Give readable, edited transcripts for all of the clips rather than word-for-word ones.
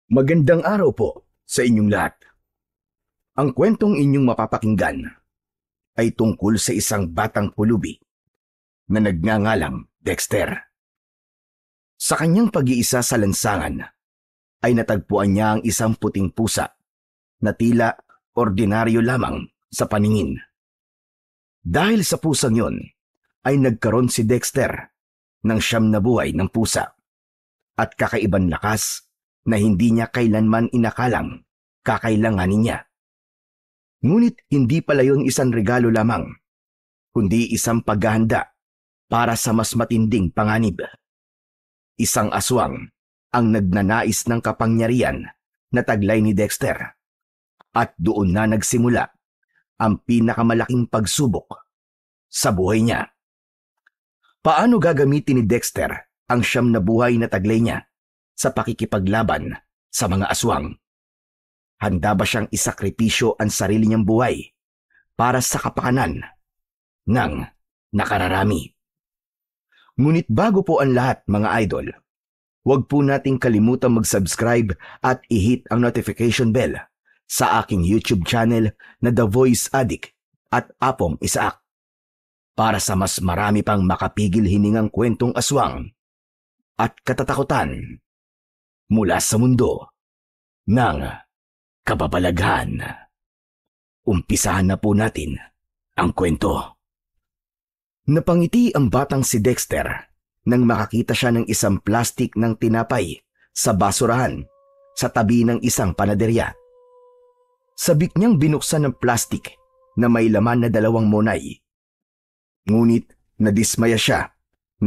Magandang araw po sa inyong lahat. Ang kwentong inyong mapapakinggan ay tungkol sa isang batang pulubi na nagngangalang Dexter. Sa kanyang pag-iisa sa lansangan ay natagpuan niya ang isang puting pusa na tila ordinaryo lamang sa paningin. Dahil sa pusang yon ay nagkaroon si Dexter ng siyam na buhay ng pusa at kakaibang lakas na hindi niya kailanman inakalang kakailanganin niya. Ngunit hindi pala yun isang regalo lamang, kundi isang paghahanda para sa mas matinding panganib. Isang aswang ang nagnanais ng kapangyarihan na taglay ni Dexter. At doon na nagsimula ang pinakamalaking pagsubok sa buhay niya. Paano gagamitin ni Dexter ang siyam na buhay na taglay niya sa pakikipaglaban sa mga aswang? Handa ba siyang isakripisyo ang sarili niyang buhay para sa kapakanan ng nakararami? Ngunit bago po ang lahat, mga idol, huwag po nating kalimutang mag-subscribe at i-hit ang notification bell sa aking YouTube channel na The Voice Addict at Apong Isaak para sa mas marami pang makapigil hiningang kwentong aswang at katatakutan mula sa mundo ng kababalaghan. Umpisahan na po natin ang kwento. Napangiti ang batang si Dexter nang makakita siya ng isang plastik ng tinapay sa basurahan sa tabi ng isang panaderya. Sabik niyang binuksan ng plastik na may laman na 2 monay. Ngunit nadismaya siya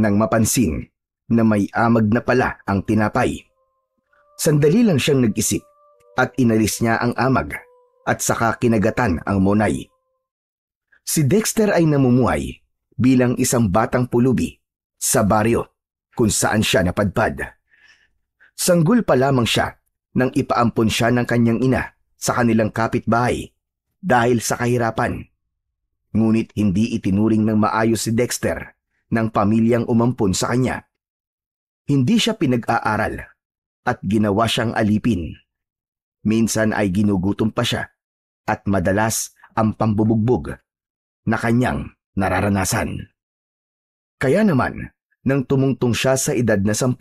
nang mapansin na may amag na pala ang tinapay. Sandali lang siyang nag-isip at inalis niya ang amag at saka kinagatan ang monay. Si Dexter ay namumuhay bilang isang batang pulubi sa baryo kung saan siya napadpad. Sanggol pa lamang siya nang ipaampon siya ng kanyang ina sa kanilang kapitbahay dahil sa kahirapan. Ngunit hindi itinuring ng maayos si Dexter ng pamilyang umampon sa kanya. Hindi siya pinag-aaral at ginawa siyang alipin. Minsan ay ginugutom pa siya at madalas ang pambubugbog na kanyang nararanasan. Kaya naman, nang tumungtong siya sa edad na 10,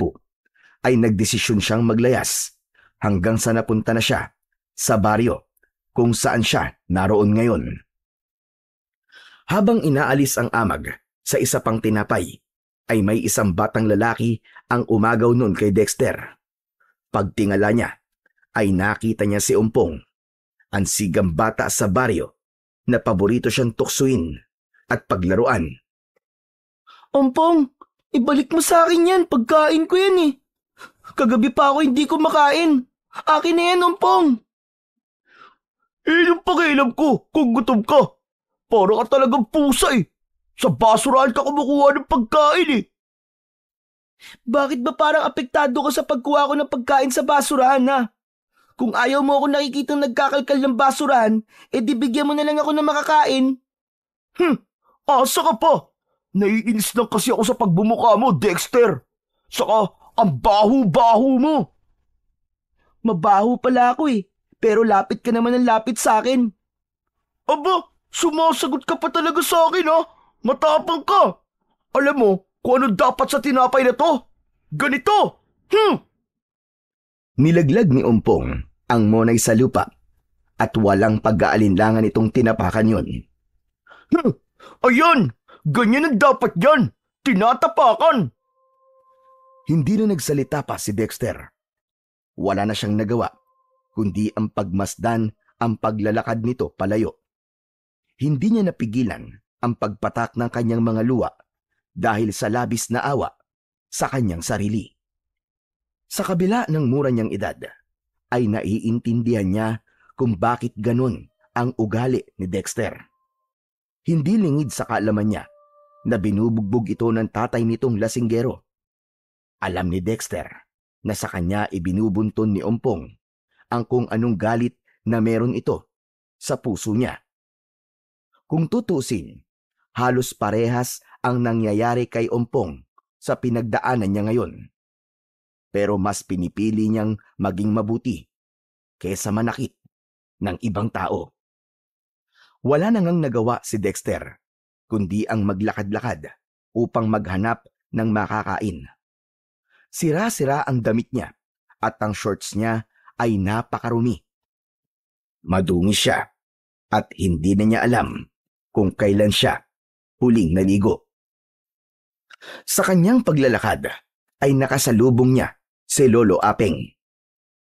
ay nagdesisyon siyang maglayas hanggang sa napunta na siya sa baryo kung saan siya naroon ngayon. Habang inaalis ang amag sa isa pang tinapay, ay may isang batang lalaki ang umagaw nun kay Dexter. Pagtingala niya, ay nakita niya si Umpong, ang sigang bata sa baryo na paborito siyang tuksuin at paglaruan. Ompong, ibalik mo sa akin yan. Pagkain ko yan eh. Kagabi pa ako hindi ko makain. Akin na yan, Ompong. Yung pakialam ko kung gutom ka. Para ka talagang pusa eh. Sa basurahan ka kumukuha ng pagkain eh. Bakit ba parang apektado ka sa pagkuha ko ng pagkain sa basurahan ha? Kung ayaw mo ako nakikitang nagkakalkal ng basurahan, di bigyan mo na lang ako ng makakain. Asa ka pa? Naiinis lang kasi ako sa pagbumuka mo, Dexter. Saka, ang baho-baho mo. Mabaho pala ako eh, pero lapit ka naman ng lapit sa akin. Aba, sumasagot ka pa talaga sa akin ha? Matapang ka. Alam mo kung ano dapat sa tinapay na to? Ganito. Nilaglag ni Umpong ang monay sa lupa at walang pag-aalinlangan itong tinapakan yon. Ayan, ganyan ang dapat yan. Tinatapakan. Hindi na nagsalita pa si Dexter. Wala na siyang nagawa, kundi ang pagmasdan ang paglalakad nito palayo. Hindi niya napigilan ang pagpatak ng kanyang mga luha dahil sa labis na awa sa kanyang sarili. Sa kabila ng mura niyang edad, ay naiintindihan niya kung bakit ganun ang ugali ni Dexter. Hindi lingid sa kaalaman niya na binubugbog ito ng tatay nitong lasinggero. Alam ni Dexter na sa kanya ibinubunton ni Ompong ang kung anong galit na meron ito sa puso niya. Kung tutusin, halos parehas ang nangyayari kay Ompong sa pinagdaanan niya ngayon. pero mas pinipili niyang maging mabuti kesa manakit ng ibang tao. Wala na ngang nagawa si Dexter, kundi ang maglakad-lakad upang maghanap ng makakain. Sira-sira ang damit niya at ang shorts niya ay napakarumi. Madungi siya at hindi na niya alam kung kailan siya huling naligo. Sa kanyang paglalakad ay nakasalubong niya si Lolo Apeng.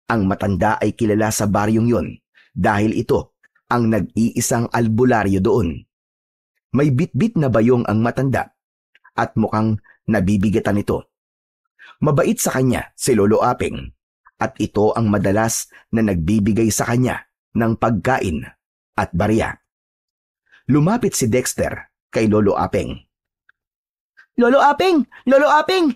Ang matanda ay kilala sa baryong yon dahil ito ang nag-iisang albularyo doon. May bitbit na bayong ang matanda at mukhang nabibigatan ito. Mabait sa kanya si Lolo Apeng at ito ang madalas na nagbibigay sa kanya ng pagkain at barya. Lumapit si Dexter kay Lolo Apeng. Lolo Apeng! Lolo Apeng!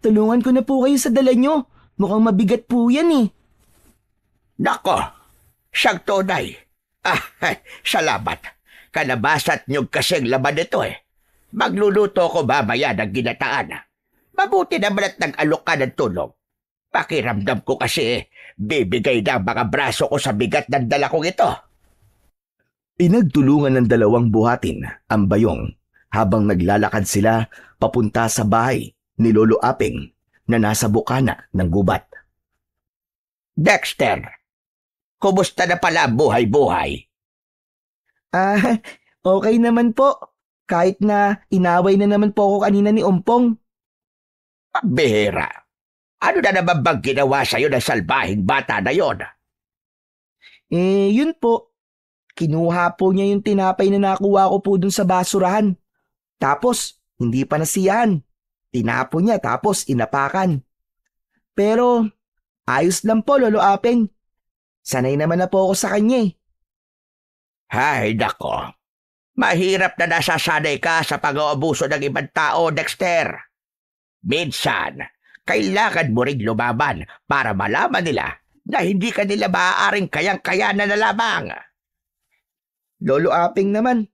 Tulungan ko na po kayo sa dala nyo. Mukhang mabigat po yan eh. Nako, siyang tunay. Salamat. Kalabasa't nyug kasing laman ito eh. Magluluto ko mamaya ng ginataan. Mabuti naman at nag-alok ka ng tulong. Pakiramdam ko kasi bibigay na ang mga braso ko sa bigat ng dala kong ito. Pinagtulungan ng dalawang buhatin ang bayong habang naglalakad sila papunta sa bahay ni Lolo Apeng na nasa bukana ng gubat. Dexter, kumusta na pala ang buhay-buhay? Okay naman po. Kahit na inaway na naman po ako kanina ni Ompong. Pambihira. Ano na naman bang ginawa sa'yo ng salbahing bata na yon? Yun po. Kinuha po niya yung tinapay na nakuha ko po dun sa basurahan. Tapos, hindi pa nasiyahan. Tinapon niya tapos inapakan. Pero, ayos lang po, Lolo Apeng. Sanay naman na po ako sa kanya eh. Ay, nako. Mahirap na nasasanay ka sa pag-aabuso ng ibang tao, Dexter. Minsan, kailangan mo ring lumaban para malaman nila na hindi ka nila maaaring kayang-kaya na lamang. Lolo Apeng naman.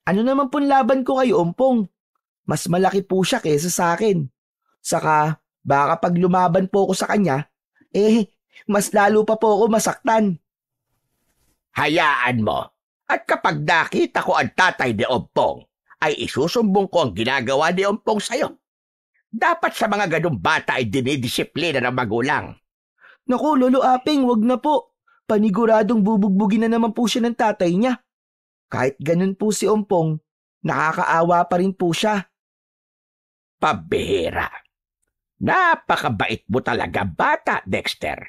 Ano naman pong laban ko kay Ompong? Mas malaki po siya kaysa sa akin. Saka, baka pag lumaban po ako sa kanya, mas lalo pa po ako masaktan. Hayaan mo. At kapag nakita ko ang tatay ni Ompong, ay isusumbong ko ang ginagawa ni Ompong sa'yo. Dapat sa mga ganung bata ay dinidisiplina ng magulang. Naku, Lolo Apeng, wag na po. Paniguradong bubugbugin na naman po siya ng tatay niya. Kahit ganun po si Ompong, nakakaawa pa rin po siya. Pabihira. Napakabait mo talaga, bata, Dexter.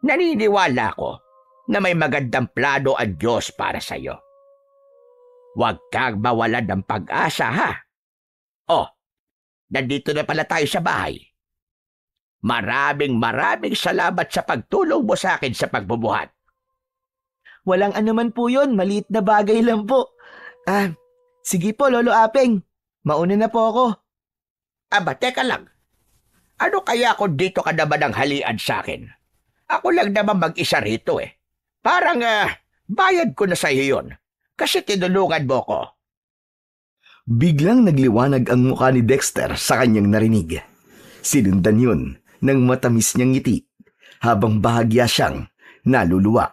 Naniniwala ko na may magandang plano ang Diyos para sa'yo. Huwag kang mawalan ng pag-asa, ha? Oh, nandito na pala tayo sa bahay. Maraming salamat sa pagtulong mo sa akin sa pagbubuhat. Walang anuman po yun, maliit na bagay lang po. Sige po, Lolo Apeng. Mauna na po ako. Aba, teka lang. Ano kaya kung dito ka naman ang halian sa akin? Ako lang naman mag-isa rito eh. Parang bayad ko na sa iyo yun. Kasi tinulungan mo ko. Biglang nagliwanag ang mukha ni Dexter sa kanyang narinig. Sinundan yun ng matamis niyang ngiti habang bahagya siyang naluluwa.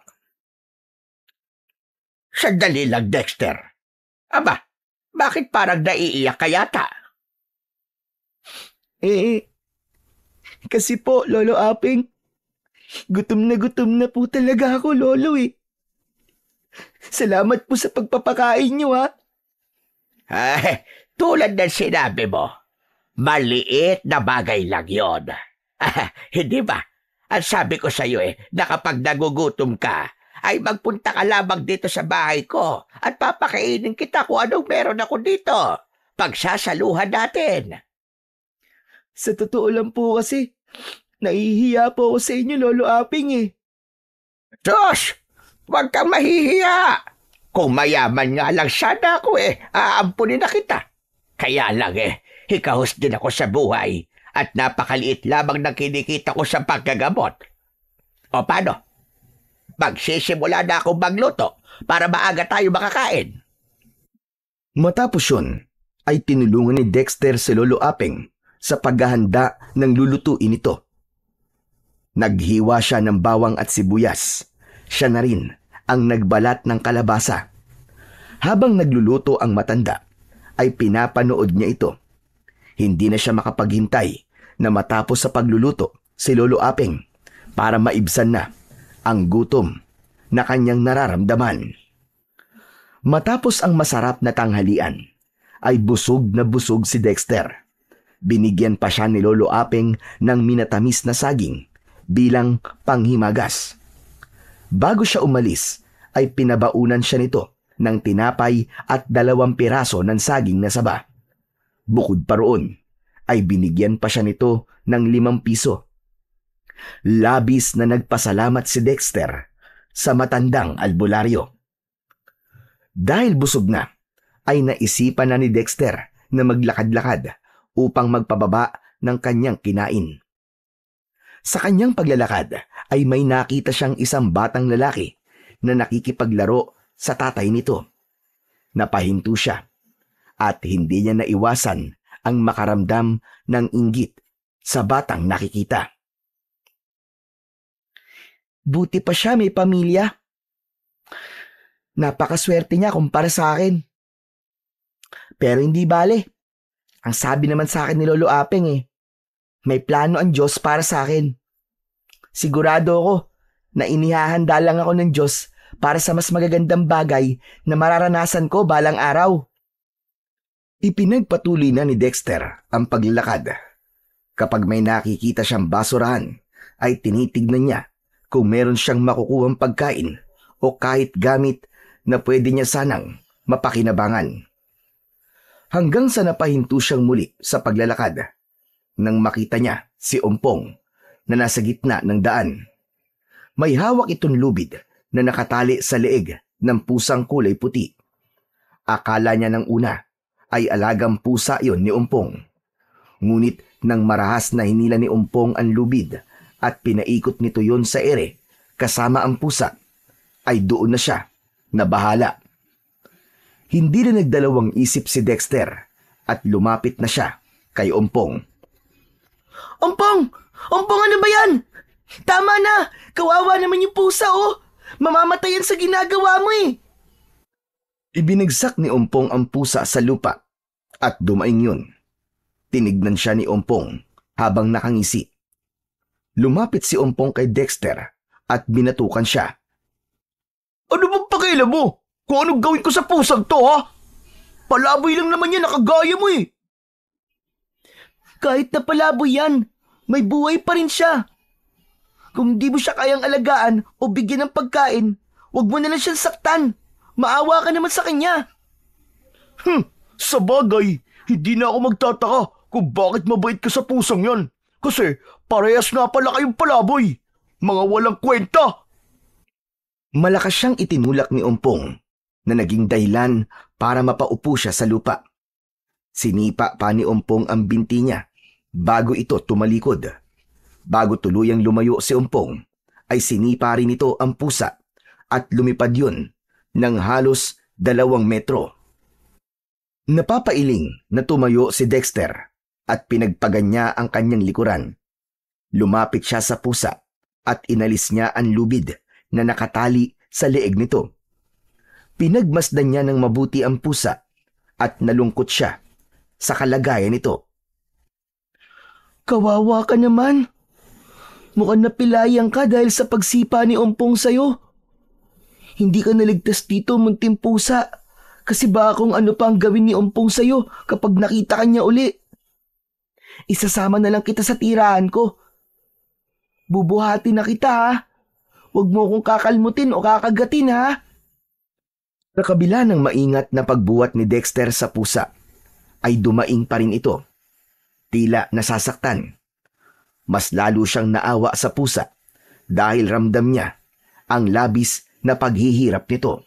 Sandali lang, Dexter. Aba, bakit parang naiiyak ka yata? Kasi po, Lolo Apeng, gutom na po talaga ako, Lolo eh. Salamat po sa pagpapakain niyo, ha? Ay, tulad ng sinabi mo, maliit na bagay lang yon. Hindi ba? Ang sabi ko sa iyo na kapag nagugutom ka, ay magpunta ka lamang dito sa bahay ko at papakainin kita kung anong meron ako dito. Pagsasaluhan natin. Sa totoo lang po kasi, nahihiya po ako sa inyo, Lolo Apeng eh. Diyos! Huwag kang mahihiya! Kung mayaman nga lang sana ako aampunin na kita. Kaya lang hikahos din ako sa buhay at napakaliit lamang ng kinikita ko sa paggagamot. O paano? Magsisimula na akong magluto para maaga tayo makakain. Matapos yun, ay tinulungan ni Dexter si Lolo Apeng sa paghahanda ng lulutuin nito. Naghiwa siya ng bawang at sibuyas. Siya na rin ang nagbalat ng kalabasa. Habang nagluluto ang matanda, ay pinapanood niya ito. Hindi na siya makapaghintay na matapos sa pagluluto si Lolo Apeng para maibsan na ang gutom na kanyang nararamdaman. Matapos ang masarap na tanghalian, ay busog na busog si Dexter. Binigyan pa siya ni Lolo Apeng ng minatamis na saging bilang panghimagas. Bago siya umalis, ay pinabaunan siya nito ng tinapay at 2 piraso ng saging na saba. Bukod pa roon, ay binigyan pa siya nito ng 5 piso. Labis na nagpasalamat si Dexter sa matandang albularyo. Dahil busog na, ay naisipan na ni Dexter na maglakad-lakad upang magpababa ng kanyang kinain. Sa kanyang paglalakad ay may nakita siyang isang batang lalaki na nakikipaglaro sa tatay nito. Napahinto siya at hindi niya naiwasan ang makaramdam ng inggit sa batang nakikita. Buti pa siya may pamilya. Napakaswerte niya kumpara sa akin. Pero hindi bale. Ang sabi naman sa akin ni Lolo Apeng may plano ang Diyos para sa akin. Sigurado ako na inihahanda lang ako ng Diyos para sa mas magagandang bagay na mararanasan ko balang araw. Ipinagpatuloy na ni Dexter ang paglalakad. Kapag may nakikita siyang basurahan, ay tinitignan niya kung meron siyang makukuhang pagkain o kahit gamit na pwede niya sanang mapakinabangan. Hanggang sa napahinto siyang muli sa paglalakad nang makita niya si Ompong na nasa gitna ng daan. May hawak itong lubid na nakatali sa leeg ng pusang kulay puti. Akala niya ng una ay alagang pusa yon ni Ompong. Ngunit nang marahas na hinila ni Ompong ang lubid at pinaikot nito yon sa ere kasama ang pusa, ay doon na siya nabahala. Hindi na nagdalawang isip si Dexter at lumapit na siya kay Ompong. Ompong! Ompong, ano ba yan? Tama na! Kawawa naman yung pusa, Mamamatay yan sa ginagawa mo Ibinagsak ni Ompong ang pusa sa lupa at dumaing yun. Tinignan siya ni Ompong habang nakangisi. Lumapit si Ompong kay Dexter at binatukan siya. Ano bang pakialam mo? Kung anong gawin ko sa pusang to, ha? Palaboy lang naman yan, nakagaya mo Kahit na palaboy yan, may buhay pa rin siya. Kung di mo siya kayang alagaan o bigyan ng pagkain, huwag mo na lang siyang saktan. Maawa ka naman sa kanya. Sa bagay, hindi na ako magtataka kung bakit mabait ka sa pusang yan. Kasi parehas nga pala kayong palaboy. Mga walang kwenta. Malakas siyang itinulak ni Ompong na naging dahilan para mapaupo siya sa lupa. Sinipa pa ni Ompong ang binti niya bago ito tumalikod. Bago tuluyang lumayo si Ompong, ay sinipa rin ito ang pusa at lumipad yun ng halos 2 metro. Napapailing na tumayo si Dexter at pinagpagan niya ang kanyang likuran. Lumapit siya sa pusa at inalis niya ang lubid na nakatali sa leeg nito. Pinagmasdan niya ng mabuti ang pusa at nalungkot siya sa kalagayan nito. Kawawa ka naman. Mukhang napilayan ka dahil sa pagsipa ni Ompong sa'yo. Hindi ka naligtas dito, munting pusa. Kasi baka kung ano pa ang gawin ni Ompong sa'yo kapag nakita ka niya uli. Isasama na lang kita sa tirahan ko. Bubuhati na kita, ha? Huwag mo akong kakalmutin o kakagatin, ha? Sa kabila ng maingat na pagbuhat ni Dexter sa pusa, ay dumaing pa rin ito. Tila nasasaktan. Mas lalo siyang naawa sa pusa dahil ramdam niya ang labis na paghihirap nito.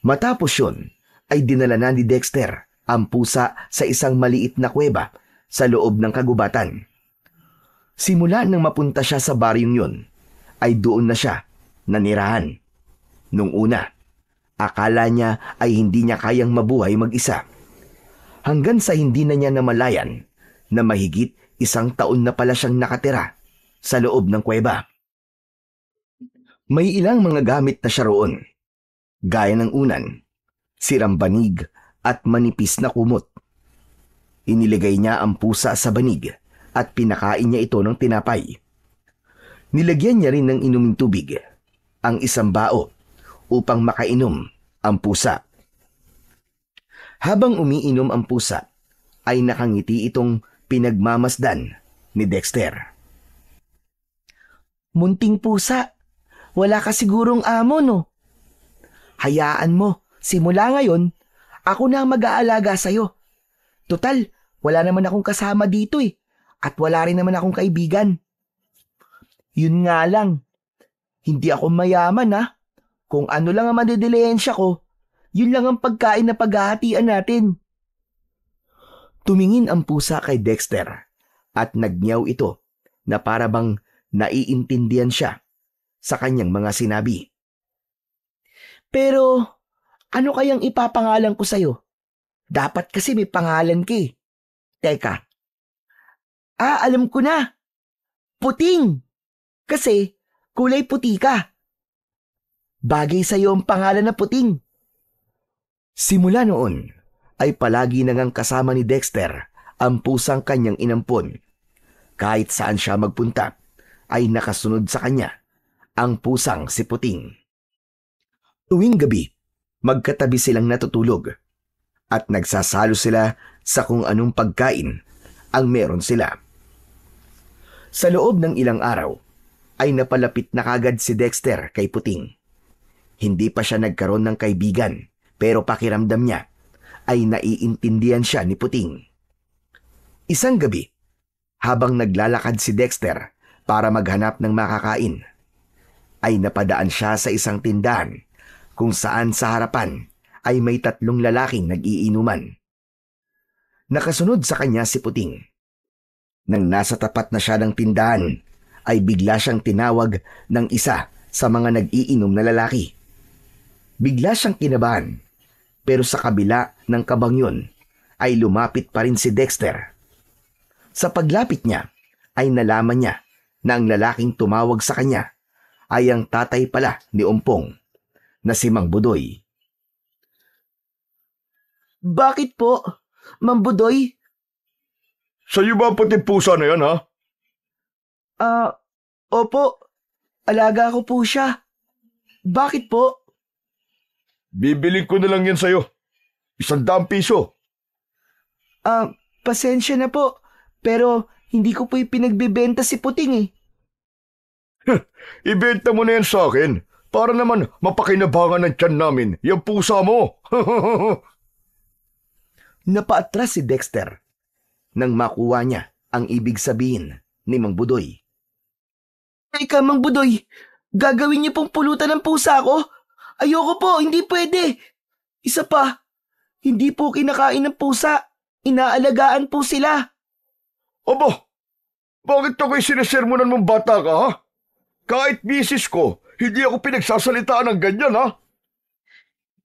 Matapos yun, ay dinala na ni Dexter ang pusa sa isang maliit na kuweba sa loob ng kagubatan. Simula nang mapunta siya sa baryong yun, ay doon na siya nanirahan. Nung una, akala niya ay hindi niya kayang mabuhay mag-isa. Hanggang sa hindi na niya namalayan na mahigit 1 taon na pala siyang nakatira sa loob ng kuweba. May ilang mga gamit na siya roon, gaya ng unan, sirang banig at manipis na kumot. Iniligay niya ang pusa sa banig at pinakain niya ito ng tinapay. Nilagyan niya rin ng inuming tubig ang isang bao upang makainom ang pusa. Habang umiinom ang pusa, ay nakangiti itong pinagmamasdan ni Dexter. Munting pusa, wala ka sigurong amo, no? Hayaan mo, simula ngayon, ako na ang mag-aalaga sa'yo. Total, wala naman akong kasama dito at wala rin naman akong kaibigan. Yun nga lang, hindi ako mayaman Kung ano lang ang madidilensya ko, yun lang ang pagkain na paghahatian natin. Tumingin ang pusa kay Dexter at nagnyaw ito na para bang naiintindihan siya sa kanyang mga sinabi. Pero ano kayang ipapangalan ko sa'yo? Dapat kasi may pangalan ka eh. Teka. Alam ko na. Puting. Kasi kulay puti ka. Bagay sa'yo ang pangalan na Puting. Simula noon ay palagi nangang kasama ni Dexter ang pusang kanyang inampon. Kahit saan siya magpunta ay nakasunod sa kanya ang pusang si Puting. Tuwing gabi, magkatabi silang natutulog at nagsasalo sila sa kung anong pagkain ang meron sila. Sa loob ng ilang araw ay napalapit na kagad si Dexter kay Puting. Hindi pa siya nagkaroon ng kaibigan pero pakiramdam niya ay naiintindihan siya ni Puting. Isang gabi, habang naglalakad si Dexter para maghanap ng makakain, ay napadaan siya sa isang tindahan kung saan sa harapan ay may 3 lalaking nag-iinuman. Nakasunod sa kanya si Puting. Nang nasa tapat na siya ng tindahan, ay bigla siyang tinawag ng isa sa mga nag-iinom na lalaki. Bigla siyang kinabahan, pero sa kabila ng kabang yun ay lumapit pa rin si Dexter. Sa paglapit niya ay nalaman niya na ang lalaking tumawag sa kanya ay ang tatay pala ni Umpong na si Mang Budoy. Bakit po, Mang Budoy? Sa'yo ba pati pusa na yan, ha? Opo. Alaga ko po siya. Bakit po? Bibiling ko na lang yan sa'yo. 100 piso. Pasensya na po. Pero hindi ko po ipinagbebenta si Puting Ibenta mo na yan sa akin para naman mapakinabangan ng tiyan namin yung pusa mo. Napaatras si Dexter nang makuha niya ang ibig sabihin ni Mang Budoy. Teka, Mang Budoy, gagawin niyo pong pulutan ng pusa ko? Ayoko po, hindi pwede. Isa pa, hindi po kinakain ng pusa. Inaalagaan po sila. Aba, bakit ako'y sinasermonan mong bata ka, ha? Kahit misis ko, hindi ako pinagsasalitaan ng ganyan, ha?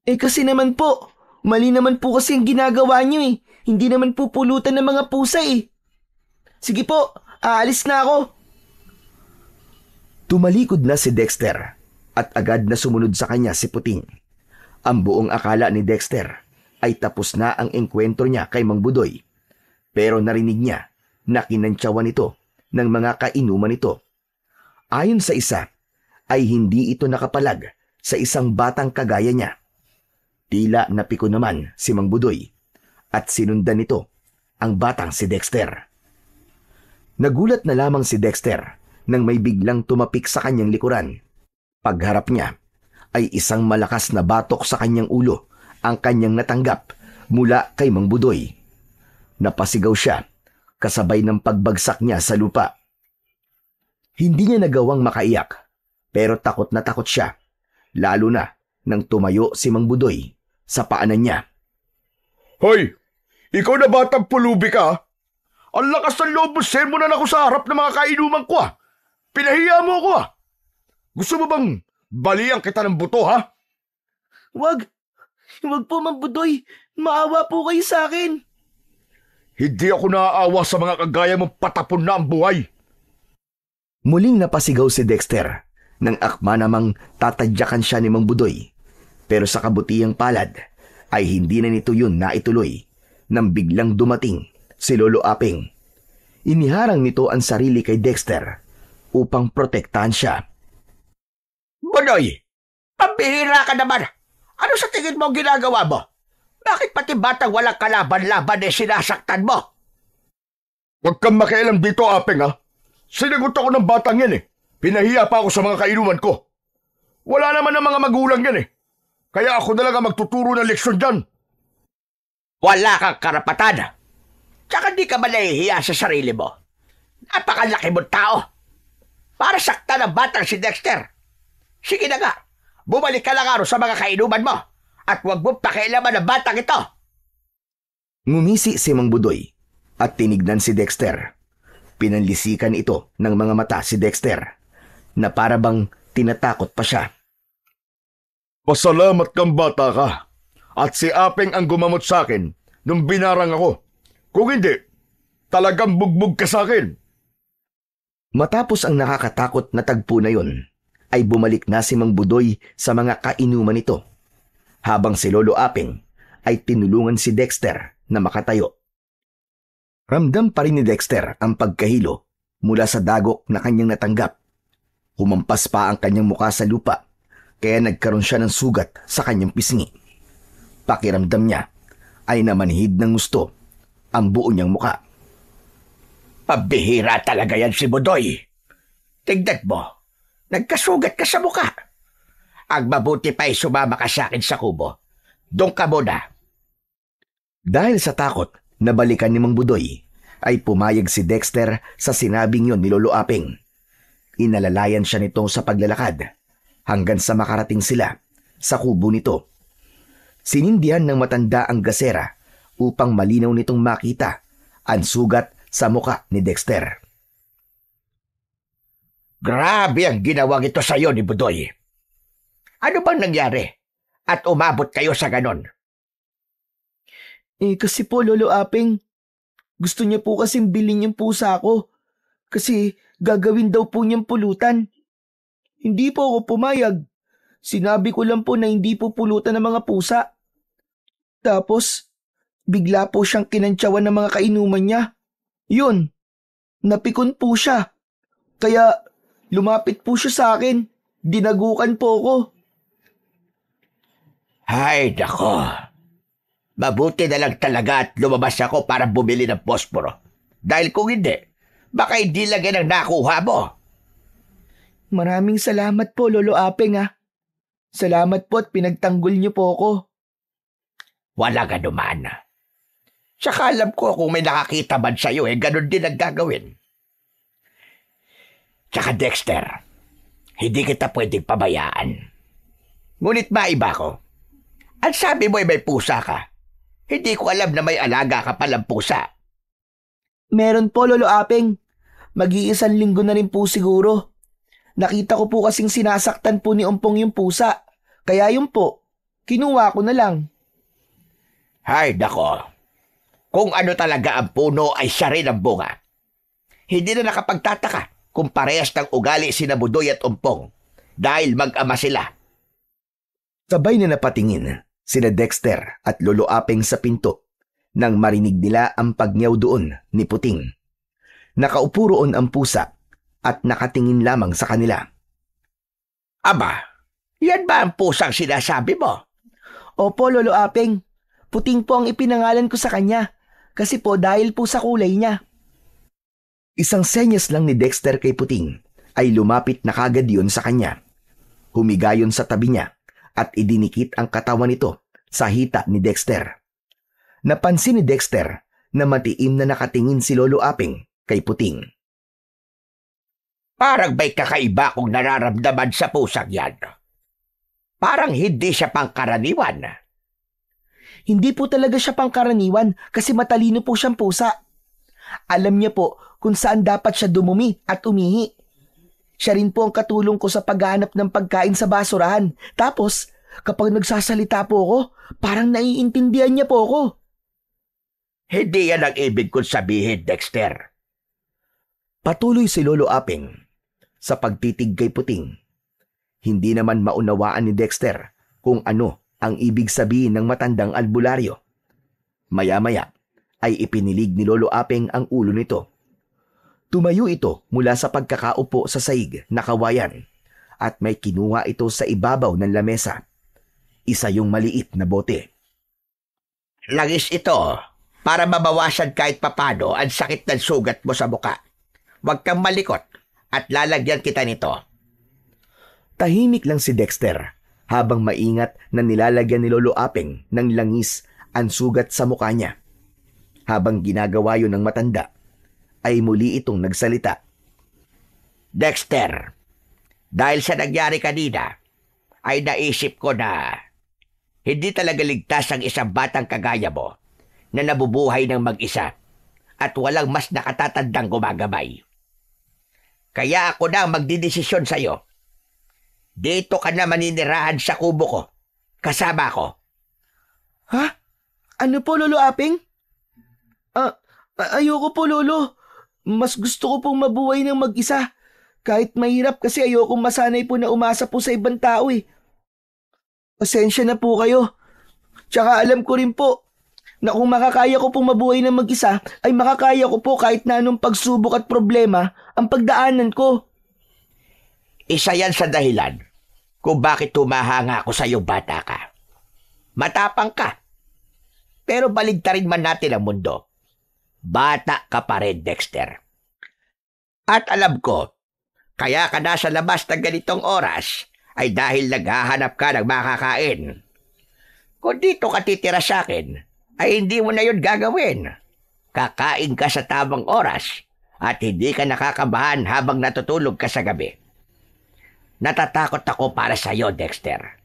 Kasi naman po, mali naman po kasi ang ginagawa niyo Hindi naman po pulutan ng mga pusa Sige po, aalis na ako. Tumalikod na si Dexter at agad na sumunod sa kanya si Puting. Ang buong akala ni Dexter ay tapos na ang engkwentro niya kay Mang Budoy. Pero narinig niya na kinantsawan ito ng mga kainuman nito. Ayon sa isa, ay hindi ito nakapalag sa isang batang kagaya niya. Tila napiko naman si Mang Budoy at sinundan nito ang batang si Dexter. Nagulat na lamang si Dexter nang may biglang tumapik sa kanyang likuran. Pagharap niya ay isang malakas na batok sa kanyang ulo ang kanyang natanggap mula kay Mang Budoy. Napasigaw siya kasabay ng pagbagsak niya sa lupa. Hindi niya nagawang makaiyak pero takot na takot siya, lalo na nang tumayo si Mang Budoy sa paanan niya. Hoy! Ikaw na batang pulubi ka, ha? Ang lakas ng loob mo, sermonan ako sa harap ng mga kainuman ko, ha? Pinahiya mo ako, ha? Gusto mo bang baliang kita ng buto, ha? Wag po, Mang Budoy. Maawa po kayo sa akin. Hindi ako naaawa sa mga kagaya mong patapon na ang buhay. Muling napasigaw si Dexter nang akma namang tatadyakan siya ni Mang Budoy. Pero sa kabutihang palad ay hindi na nito yun naituloy nang biglang dumating si Lolo Aping. Iniharang nito ang sarili kay Dexter upang protektahan siya. Budoy, pambihira ka naman. Ano sa tingin mo ang ginagawa mo? Bakit pati batang walang kalaban-laban sinasaktan mo? Huwag kang makialam dito, Aping, ha? Sinagot ako ng batang yan eh. Pinahiya pa ako sa mga kainuman ko. Wala naman ng mga magulang yan eh. Kaya ako talaga magtuturo ng leksyon dyan. Wala kang karapatan. Tsaka di ka ba nahihiya sa sarili mo? Napakalaki mong tao. Para saktan ang batang si Dexter. Sige na nga, bumalik ka lang sa mga kainuman mo at huwag mong pakialaman ang batang ito. Ngumisi si Mang Budoy at tinignan si Dexter. Pinanlisikan ito ng mga mata si Dexter na para bang tinatakot pa siya. Pasalamat kang bata ka. At si Apeng ang gumamot sa akin nung binarang ako. Kung hindi, talagang bugbog ka sa akin. Matapos ang nakakatakot na tagpo na yon, ay bumalik na si Mang Budoy sa mga kainuman nito. Habang si Lolo Apeng ay tinulungan si Dexter na makatayo. Ramdam pa rin ni Dexter ang pagkahilo mula sa dagok na kanyang natanggap. Humampas pa ang kanyang muka sa lupa, kaya nagkaroon siya ng sugat sa kanyang pisngi. Pakiramdam niya ay namanhid ng gusto ang buo niyang muka. Pabihira talaga yan si Budoy. Tignan mo, nagkasugat ka sa muka. Ang mabuti pa ay sumama ka sa akin sa kubo. Doon ka muna. Dahil sa takot na balikan ni Mang Budoy, ay pumayag si Dexter sa sinabing yon ni Lolo Aping. Inalalayan siya nito sa paglalakad hanggang sa makarating sila sa kubo nito. Sinindihan ng matanda ang gasera upang malinaw nitong makita ang sugat sa muka ni Dexter. Grabe ang ginawang ito sa iyo ni Budoy. Ano bang nangyari? At umabot kayo sa ganon? Kasi po, Lolo Aping, gusto niya po kasing bilhin yung pusa ko. Kasi gagawin daw po niyang pulutan. Hindi po ako pumayag. Sinabi ko lang po na hindi po pulutan ng mga pusa. Tapos, bigla po siyang kinantsawan ng mga kainuman niya. Yun, napikon po siya. Kaya lumapit po siya sa akin. Dinagukan po ako. Ay, nako. Mabuti na lang talaga at lumabas ako para bumili ng posporo. Dahil kung hindi, baka hindi lang yan ang nakuha mo. Maraming salamat po, Lolo Aping, ha. Salamat po at pinagtanggol niyo po ako. Walang anuman. Tsaka alam ko kung may nakakita man sa'yo, ganun din ang gagawin. Tsaka Dexter, hindi kita pwedeng pabayaan. Ngunit maiba ko. Ang sabi mo ay may pusa ka. Hindi ko alam na may alaga ka palang pusa. Meron po, Lolo Aping. Mag-iisang linggo na rin po siguro. Nakita ko po kasing sinasaktan po ni Ompong yung pusa. Kaya yun po, kinuha ko na lang. Hay nako. Kung ano talaga ang puno ay siya rin ang bunga. Hindi na nakapagtataka kung parehas ng ugali sina Budoy at Ompong dahil mag-ama sila. Sabay na napatingin sina Dexter at Lolo Aping sa pinto nang marinig nila ang pagnyaw doon ni Puting. Nakaupo roon ang pusa at nakatingin lamang sa kanila. Aba, yan ba ang pusang sinasabi mo? Opo, Lolo Aping. Puting po ang ipinangalan ko sa kanya. Kasi po dahil po sa kulay niya. Isang senyas lang ni Dexter kay Puting ay lumapit na kagad yun sa kanya. Humigayon sa tabi niya at idinikit ang katawan nito sa hita ni Dexter. Napansin ni Dexter na matiim na nakatingin si Lolo Aping kay Puting. Parang may kakaiba kong nararamdaman sa pusang yan. Parang hindi siya pangkaraniwan. Hindi po talaga siya pangkaraniwan kasi matalino po siyang pusa. Alam niya po kung saan dapat siya dumumi at umihi. Siya rin po ang katulong ko sa paghahanap ng pagkain sa basurahan. Tapos, kapag nagsasalita po ako, parang naiintindihan niya po ako. Hindi yan ang ibig kong sabihin, Dexter. Patuloy si Lolo Aping sa pagtitig kay Puting. Hindi naman maunawaan ni Dexter kung ano ang ibig sabihin ng matandang albularyo. Maya-maya ay ipinilig ni Lolo Aping ang ulo nito. Tumayo ito mula sa pagkakaupo sa saig na kawayan at may kinuha ito sa ibabaw ng lamesa. Isa yung maliit na bote. Langis ito para mabawasan kahit papano ang sakit ng sugat mo sa muka. Huwag kang malikot at lalagyan kita nito. Tahimik lang si Dexter habang maingat na nilalagyan ni Lolo Aping ng langis ang sugat sa mukha niya. Habang ginagawa yun ng matanda, ay muli itong nagsalita. Dexter, dahil sa nangyari kanina, ay naisip ko na hindi talaga ligtas ang isang batang kagaya mo na nabubuhay ng mag-isa at walang mas nakatatandang gumagabay. Kaya ako na magdidesisyon sa'yo. Dito ka na maninirahan sa kubo ko. Kasama ko. Ha? Ano po, Lolo Aping? Ayoko po, Lolo. Mas gusto ko pong mabuhay ng mag-isa. Kahit mahirap kasi ayokong masanay po na umasa po sa ibang tao eh. Pasensya na po kayo. Tsaka alam ko rin po na kung makakaya ko pong mabuhay ng mag-isa, ay makakaya ko po kahit na anong pagsubok at problema ang pagdaanan ko. Isa yan sa dahilan kung bakit tumahanga ako sa iyo, bata ka. Matapang ka. Pero baligtarin man natin ang mundo. Bata ka pa rin, Dexter. At alam ko, kaya ka nasa labas ng ganitong oras ay dahil naghahanap ka ng makakain. Kung dito ka titira sa akin, ay hindi mo na yun gagawin. Kakain ka sa tamang oras at hindi ka nakakabahan habang natutulog ka sa gabi. Natatakot ako para sa iyo, Dexter.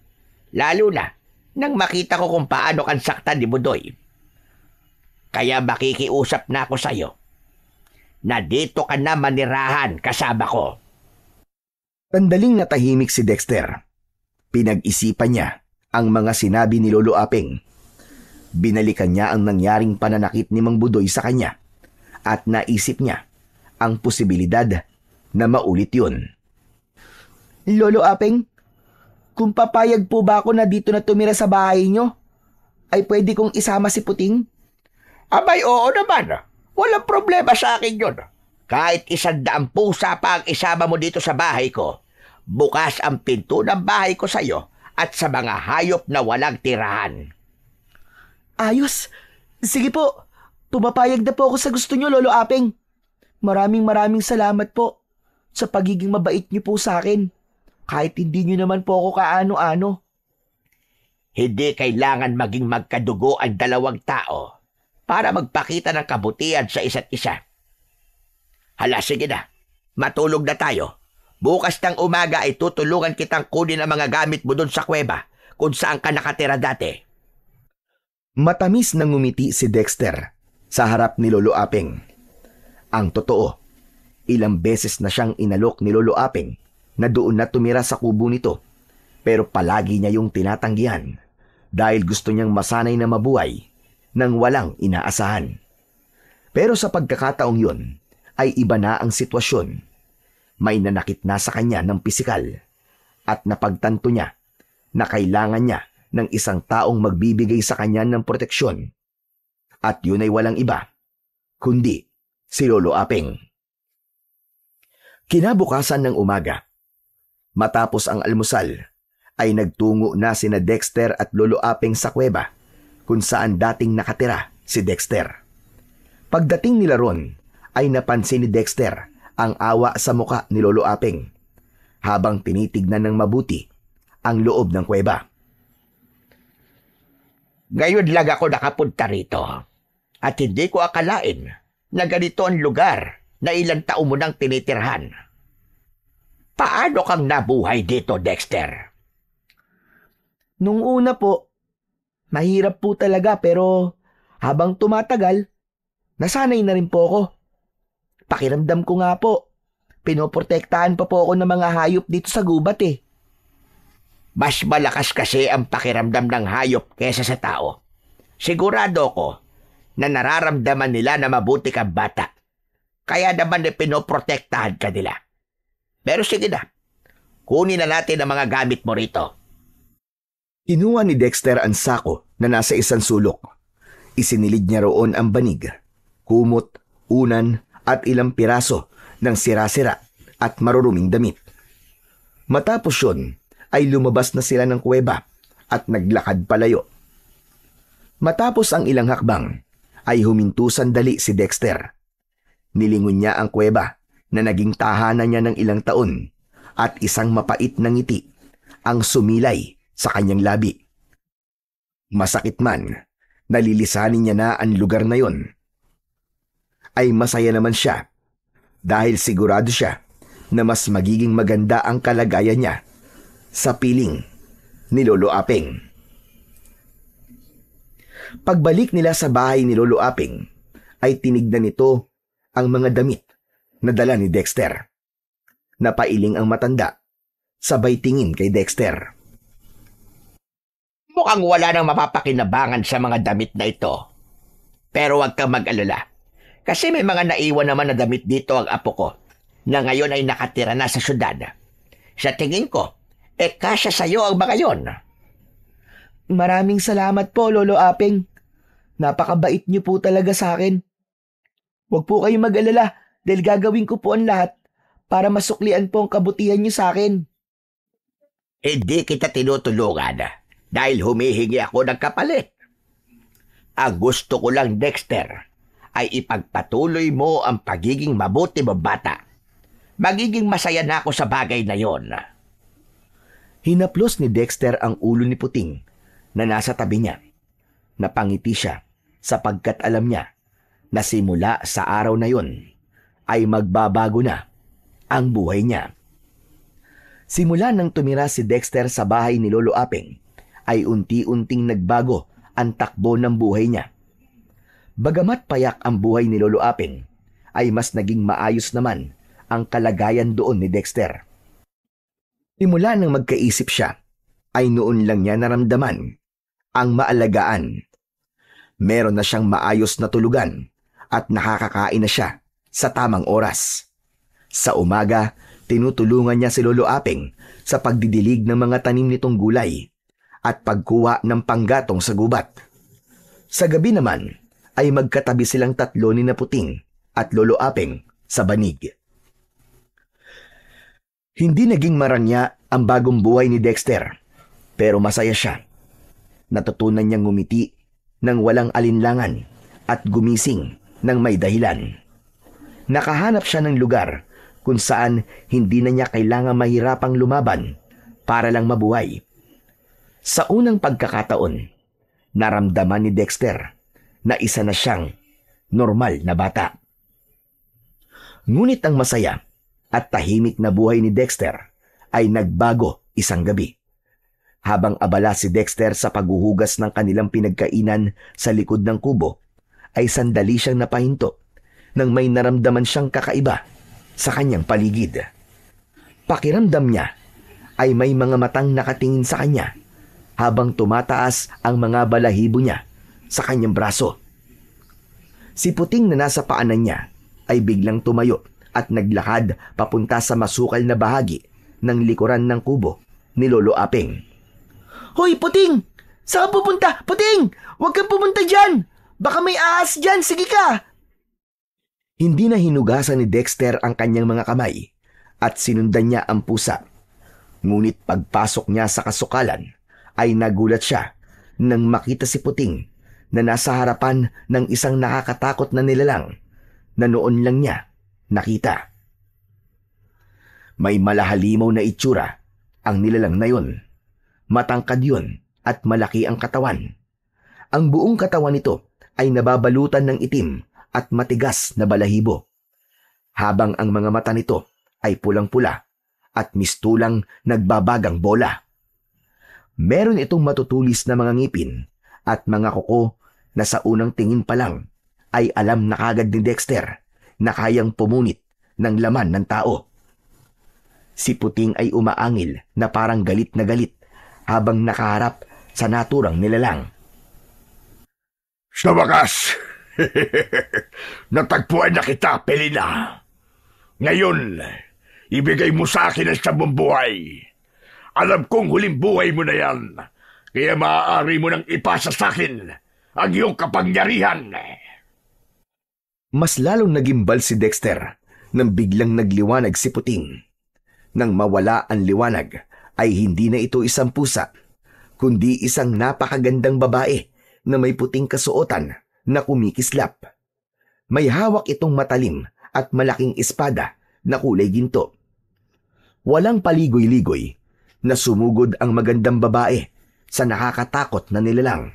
Lalo na nang makita ko kung paano kang saktan ni Budoy. Kaya makikiusap na ako sa iyo na dito ka na manirahan kasama ko. Sandaling natahimik si Dexter. Pinag-isipan niya ang mga sinabi ni Lolo Aping. Binalikan niya ang nangyaring pananakit ni Mang Budoy sa kanya at naisip niya ang posibilidad na maulit yun. Lolo Aping, kung papayag po ba ako na dito na tumira sa bahay nyo, ay pwede kong isama si Puting? Abay, oo naman. Walang problema sa akin yun. Kahit 100 pusa pa ang isama mo dito sa bahay ko, bukas ang pinto ng bahay ko sa iyo at sa mga hayop na walang tirahan. Ayos. Sige po. Pumapayag na po ako sa gusto nyo, Lolo Aping. Maraming salamat po sa pagiging mabait nyo po sa akin. Kahit hindi nyo naman po ako kaano-ano. Hindi kailangan maging magkadugo ang dalawang tao para magpakita ng kabutihan sa isa't isa. Hala, sige na. Matulog na tayo. Bukas ng umaga ay tutulungan kitang kunin ang mga gamit mo doon sa kuweba kung saan ka nakatira dati. Matamis na ngumiti si Dexter sa harap ni Lolo Aping. Ang totoo, ilang beses na siyang inalok ni Lolo Aping na doon na tumira sa kubo nito, pero palagi niya yung tinatanggihan dahil gusto niyang masanay na mabuhay nang walang inaasahan. Pero sa pagkakataong yun ay iba na ang sitwasyon. May nanakit na sa kanya ng pisikal at napagtanto niya na kailangan niya ng isang taong magbibigay sa kanya ng proteksyon. At yun ay walang iba, kundi si Lolo Aping. Kinabukasan ng umaga, matapos ang almusal, ay nagtungo na sina Dexter at Lolo Aping sa kuweba kung saan dating nakatira si Dexter. Pagdating nila ron, ay napansin ni Dexter ang awa sa muka ni Lolo Aping habang tinitignan ng mabuti ang loob ng kuweba. Ngayon lang ako nakapunta rito at hindi ko akalain na ganito ang lugar na ilang taon mo nang tinitirhan. Paano kang nabuhay dito, Dexter? Nung una po, mahirap po talaga pero habang tumatagal, nasanay na rin po ako. Pakiramdam ko nga po, pinoprotektahan pa po ako ng mga hayop dito sa gubat eh. Mas malakas kasi ang pakiramdam ng hayop kesa sa tao. Sigurado ko na nararamdaman nila na mabuti kang bata. Kaya naman pinoprotektahan ka nila. Pero sige na, kunin na natin ang mga gamit mo rito. Kinuha ni Dexter ang sako na nasa isang sulok. Isinilid niya roon ang banig, kumot, unan at ilang piraso ng sira-sira at maruruming damit. Matapos yun, ay lumabas na sila ng kuweba at naglakad palayo. Matapos ang ilang hakbang, ay huminto sandali si Dexter. Nilingon niya ang kuweba na naging tahanan niya ng ilang taon at isang mapait na ngiti ang sumilay sa kanyang labi. Masakit man, nalilisanin niya na ang lugar na yon. Ay masaya naman siya dahil sigurado siya na mas magiging maganda ang kalagayan niya sa piling ni Lolo Aping. Pagbalik nila sa bahay ni Lolo Aping, ay tinignan nito ang mga damit na dala ni Dexter. Napailing ang matanda, sabay tingin kay Dexter. Mukhang wala nang mapapakinabangan sa mga damit na ito. Pero huwag kang mag-alala. Kasi may mga naiwan naman na damit dito ang apo ko na ngayon ay nakatira na sa syudad. Sa tingin ko, kasya sa'yo ang mga yon. Maraming salamat po, Lolo Aping. Napakabait niyo po talaga sa akin. Huwag po kayong mag-alala dahil gagawin ko po ang lahat para masuklian po ang kabutihan niyo sa akin. Hindi kita tinutulungan dahil humihingi ako ng kapalit. Ang gusto ko lang, Dexter, ay ipagpatuloy mo ang pagiging mabuti mo bata. Magiging masaya na ako sa bagay na yon. Hinaplos ni Dexter ang ulo ni Puting na nasa tabi niya. Napangiti siya sapagkat alam niya na simula sa araw na yon ay magbabago na ang buhay niya. Simula nang tumira si Dexter sa bahay ni Lolo Aping, ay unti-unting nagbago ang takbo ng buhay niya. Bagamat payak ang buhay ni Lolo Aping, ay mas naging maayos naman ang kalagayan doon ni Dexter. Simula nang magkaisip siya, ay noon lang niya naramdaman ang maalagaan. Meron na siyang maayos na tulugan at nakakakain na siya sa tamang oras. Sa umaga, tinutulungan niya si Lolo Aping sa pagdidilig ng mga tanim nitong gulay at pagkuha ng panggatong sa gubat. Sa gabi naman, ay magkatabi silang tatlo ni Puting at Lolo Aping sa banig. Hindi naging maranya ang bagong buhay ni Dexter, pero masaya siya. Natutunan niyang ngumiti ng walang alinlangan at gumising ng may dahilan. Nakahanap siya ng lugar kung saan hindi na niya kailangang mahirapang lumaban para lang mabuhay. Sa unang pagkakataon, naramdaman ni Dexter na isa na siyang normal na bata. Ngunit ang masaya at tahimik na buhay ni Dexter ay nagbago isang gabi. Habang abala si Dexter sa paghuhugas ng kanilang pinagkainan sa likod ng kubo, ay sandali siyang napahinto nang may naramdaman siyang kakaiba sa kanyang paligid. Pakiramdam niya ay may mga matang nakatingin sa kanya habang tumataas ang mga balahibo niya sa kanyang braso. Si Puting na nasa paanan niya ay biglang tumayo at naglakad papunta sa masukal na bahagi ng likuran ng kubo ni Lolo Aping. Hoy, Puting! Saan pupunta? Puting! Huwag kang pumunta dyan! Baka may ahas dyan! Sige ka! Hindi na hinugasan ni Dexter ang kanyang mga kamay at sinundan niya ang pusa. Ngunit pagpasok niya sa kasukalan ay nagulat siya nang makita si Puting na nasa harapan ng isang nakakatakot na nilalang na noon lang niya nakita. May malahalimaw na itsura ang nilalang na yun. Matangkad yun at malaki ang katawan. Ang buong katawan nito ay nababalutan ng itim at matigas na balahibo, habang ang mga mata nito ay pulang-pula at mistulang nagbabagang bola. Meron itong matutulis na mga ngipin at mga kuko na sa unang tingin pa lang ay alam na kagad ni Dexter na kayang pumunit ng laman ng tao. Si Puting ay umaangil na parang galit na galit habang nakaharap sa naturang nilalang. Sa wakas, Natagpuan na kita, Pelina. Ngayon, ibigay mo sa akin ang siyang buhay. Alam kong huling buhay mo na yan, kaya maaari mo nang ipasa sa akin ang iyong kapangyarihan. Mas lalong nagimbal si Dexter nang biglang nagliwanag si Puting. Nang mawala ang liwanag ay hindi na ito isang pusa, kundi isang napakagandang babae na may puting kasuotan na kumikislap. May hawak itong matalim at malaking espada na kulay ginto. Walang paligoy-ligoy na sumugod ang magandang babae sa nakakatakot na nilalang.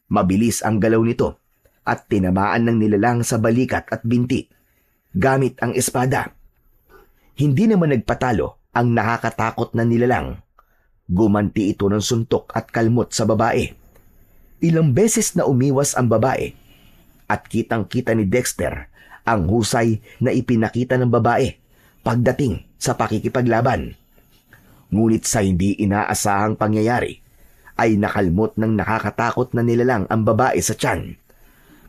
Mabilis ang galaw nito at tinamaan ng nilalang sa balikat at binti gamit ang espada. Hindi naman nagpatalo ang nakakatakot na nilalang. Gumanti ito ng suntok at kalmot sa babae. Ilang beses na umiwas ang babae at kitang-kita ni Dexter ang husay na ipinakita ng babae pagdating sa pakikipaglaban. Ngunit sa hindi inaasahang pangyayari ay nakalmot ng nakakatakot na nilalang ang babae sa tiyan.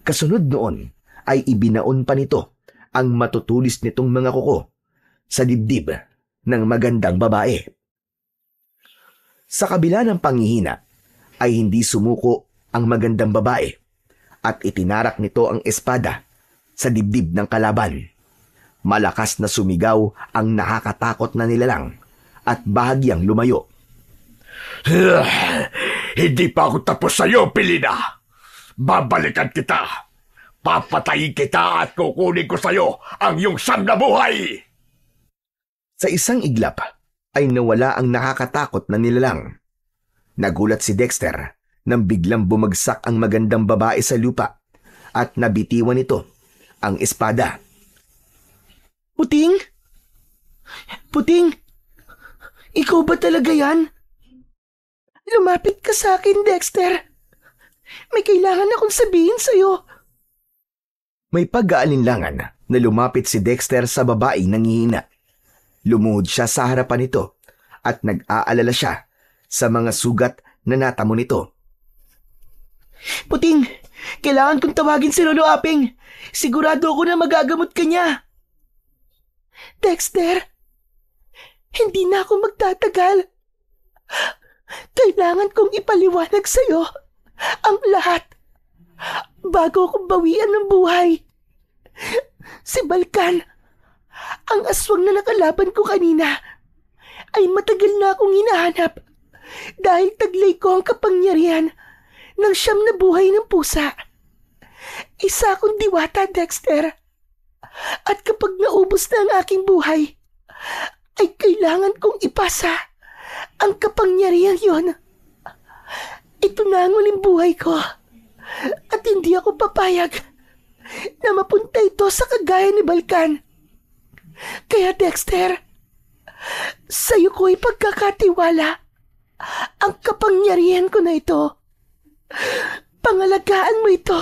Kasunod noon ay ibinaon pa nito ang matutulis nitong mga kuko sa dibdib ng magandang babae. Sa kabila ng panghihina ay hindi sumuko ang magandang babae at itinarak nito ang espada sa dibdib ng kalaban. Malakas na sumigaw ang nakakatakot na nilalang at bahagyang lumayo. Hindi pa ako tapos sa iyo, Pelina. Babalikan kita. Papatayin kita at kukunin ko sa iyo ang iyong siyang na buhay. Sa isang iglap ay nawala ang nakakatakot na nilalang. Nagulat si Dexter nang biglang bumagsak ang magandang babae sa lupa at nabitiwan nito ang espada. Puting? Puting? Ikaw ba talaga yan? Lumapit ka sa akin, Dexter. May kailangan akong sabihin sa'yo. May pag-aalinlangan na lumapit si Dexter sa babaeng nangihina. Lumuhod siya sa harapan nito at nag-aalala siya sa mga sugat na natamo nito. Puting, kailangan kong tawagin si Lolo Aping. Sigurado ako na magagamot ka niya. Dexter, hindi na ako magtatagal. Kailangan kong ipaliwanag sa'yo ang lahat bago ko bawian ng buhay. Si Balkan, ang aswang na nakalaban ko kanina, ay matagal na akong hinahanap dahil taglay ko ang kapangyarihan ng siyam na buhay ng pusa. Isa akong diwata, Dexter. At kapag naubos na ang aking buhay, ay kailangan kong ipasa ang kapangyarihan yon. Ito na ang uling buhay ko at hindi ako papayag na mapunta ito sa kagaya ni Balkan. Kaya Dexter, sa'yo ko ipagkakatiwala ang kapangyarihan ko na ito. Pangalagaan mo ito